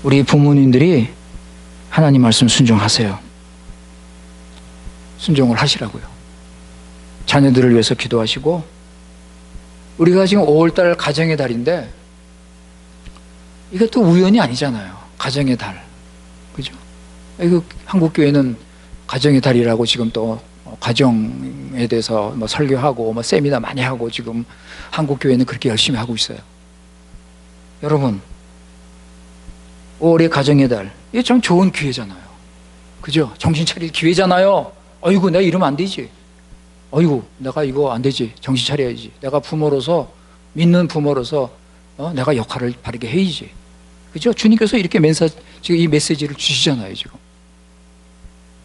우리 부모님들이 하나님 말씀 순종하세요. 순종을 하시라고요. 자녀들을 위해서 기도하시고, 우리가 지금 5월달 가정의 달인데 이것도 우연이 아니잖아요. 가정의 달, 그죠? 이거 한국교회는 가정의 달이라고 지금 또 가정에 대해서 뭐 설교하고 뭐 세미나 많이 하고 지금 한국교회는 그렇게 열심히 하고 있어요. 여러분, 5월의 가정의 달, 이게 참 좋은 기회잖아요. 그죠? 정신 차릴 기회잖아요. 어이구, 내가 이러면 안 되지. 어이구, 내가 이거 안 되지. 정신 차려야지. 내가 부모로서, 믿는 부모로서 내가 역할을 바르게 해야지. 그죠? 주님께서 이렇게 지금 이 메시지를 주시잖아요. 지금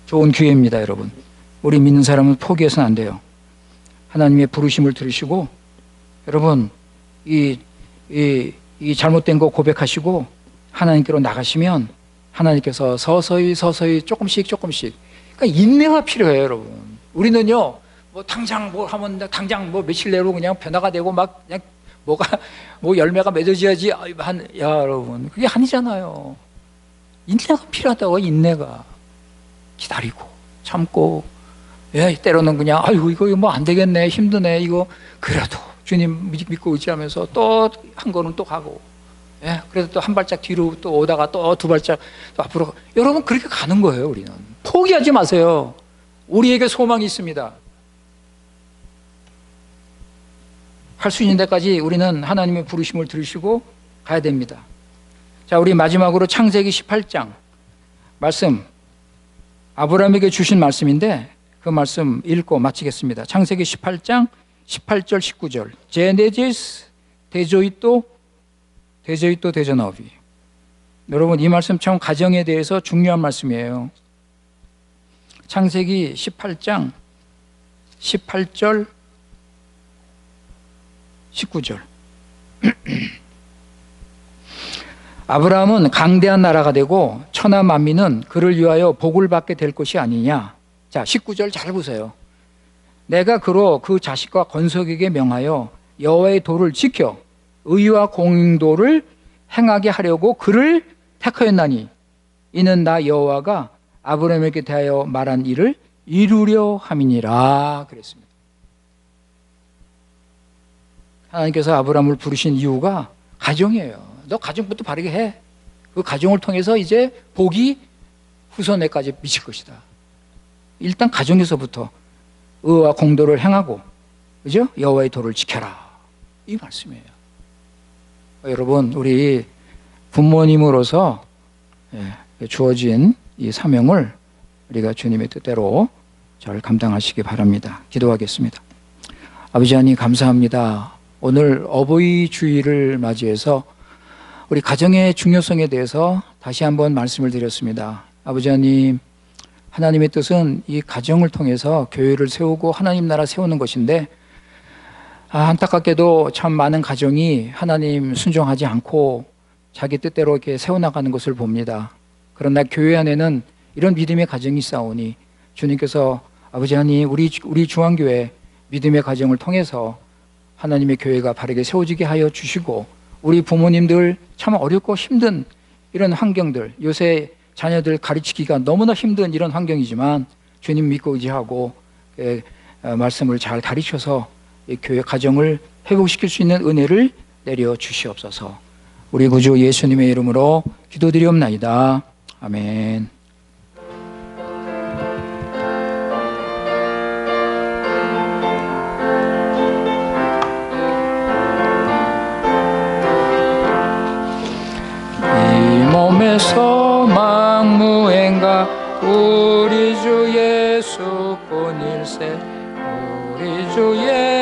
좋은 기회입니다. 여러분, 우리 믿는 사람은 포기해서는 안 돼요. 하나님의 부르심을 들으시고, 여러분 이 잘못된 거 고백하시고 하나님께로 나가시면 하나님께서 서서히 조금씩 그러니까 인내가 필요해요. 여러분, 우리는요 뭐 당장 뭐 하면 당장 뭐 며칠 내로 그냥 변화가 되고 막 그냥 뭐가 뭐 열매가 맺어져야지 여러분, 그게 아니잖아요. 인내가 필요하다고. 인내가 기다리고 참고, 때로는 그냥 아이고 이거 뭐 안 되겠네, 힘드네, 이거 그래도 주님 믿고 의지하면서 또 한 걸음 또 가고, 예, 그래서 또 한 발짝 뒤로 또 오다가 또 두 발짝 또 앞으로. 여러분, 그렇게 가는 거예요. 우리는 포기하지 마세요. 우리에게 소망이 있습니다. 할 수 있는 데까지 우리는 하나님의 부르심을 들으시고 가야 됩니다. 자, 우리 마지막으로 창세기 18장 말씀, 아브라함에게 주신 말씀인데 그 말씀 읽고 마치겠습니다. 창세기 18장 18절 19절. 제네시스 데조이토 데저너비. 여러분, 이 말씀 참 가정에 대해서 중요한 말씀이에요. 창세기 18장 18절 19절. 아브라함은 강대한 나라가 되고 천하 만민은 그를 위하여 복을 받게 될 것이 아니냐. 자, 19절 잘 보세요. 내가 그로 그 자식과 건석에게 명하여 여호와의 도를 지켜 의와 공도를 행하게 하려고 그를 택하였나니 이는 나 여호와가 아브라함에게 대하여 말한 일을 이루려 함이니라 그랬습니다. 하나님께서 아브라함을 부르신 이유가 가정이에요. 너 가정부터 바르게 해. 그 가정을 통해서 이제 복이 후손에까지 미칠 것이다. 일단 가정에서부터 의와 공도를 행하고, 그죠? 여호와의 도를 지켜라. 이 말씀이에요. 여러분, 우리 부모님으로서 주어진 이 사명을 우리가 주님의 뜻대로 잘 감당하시기 바랍니다. 기도하겠습니다. 아버지 하나님, 감사합니다. 오늘 어버이 주일을 맞이해서 우리 가정의 중요성에 대해서 다시 한번 말씀을 드렸습니다. 아버지 하나님, 하나님의 뜻은 이 가정을 통해서 교회를 세우고 하나님 나라 세우는 것인데, 안타깝게도 참 많은 가정이 하나님 순종하지 않고 자기 뜻대로 이렇게 세워나가는 것을 봅니다. 그러나 교회 안에는 이런 믿음의 가정이 있사오니 주님께서 아버지 하나님, 우리 중앙교회 믿음의 가정을 통해서 하나님의 교회가 바르게 세워지게 하여 주시고, 우리 부모님들 참 어렵고 힘든 이런 환경들, 요새 자녀들 가르치기가 너무나 힘든 이런 환경이지만 주님 믿고 의지하고 말씀을 잘 가르쳐서 교회 가정을 회복시킬 수 있는 은혜를 내려 주시옵소서. 우리 구주 예수님의 이름으로 기도드리옵나이다. 아멘. 몸의 소망 무행가 우리 주 예수뿐일세. 우리 주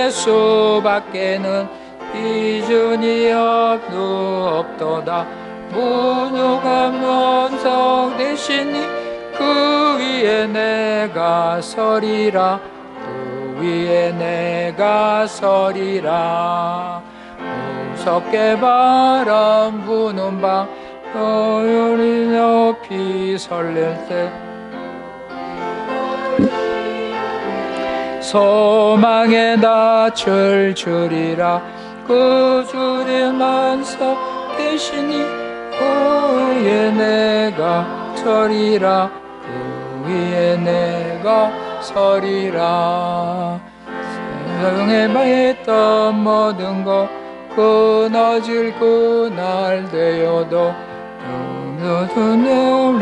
예수밖에는 비전이 없도다. 무능한 원석 대신이 그 위에 내가 서리라. 그 위에 내가 서리라. 무섭게 바람 부는 밤 너희 높이 설렐 때 소망에 낯을 주리라. 그 주의 만석 대신이 그 위에 내가 서리라. 그 위에 내가 서리라. 세상에 바했던 모든 것 끊어질 그날 되어도 눈을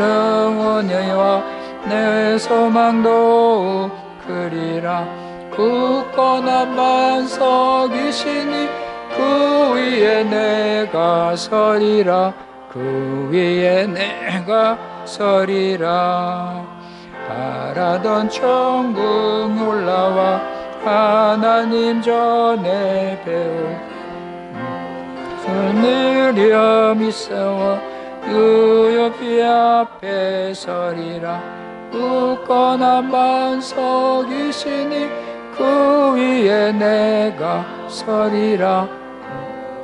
원여와 내 소망도 그리라. 굳건한 반석이시니 그 위에 내가 서리라. 그 위에 내가 서리라. 바라던 천국 올라와 하나님 전에 배울 느려 미세워 유효비 앞에 서리라. 굳건한 반석이시니 그 위에 내가 서리라.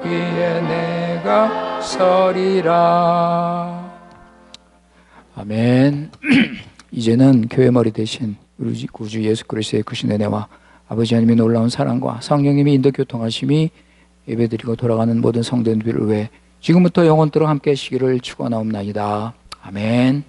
그 위에 내가 서리라. 아멘. 이제는 교회 머리 대신 우리 구주 예수 그리스도의 크신 은혜와 아버지 하나님의 놀라운 사랑과 성령님의 인도 교통하심이 예배드리고 돌아가는 모든 성도님들을 위해 지금부터 영원토록 함께 하시기를 축원하옵나이다. 아멘.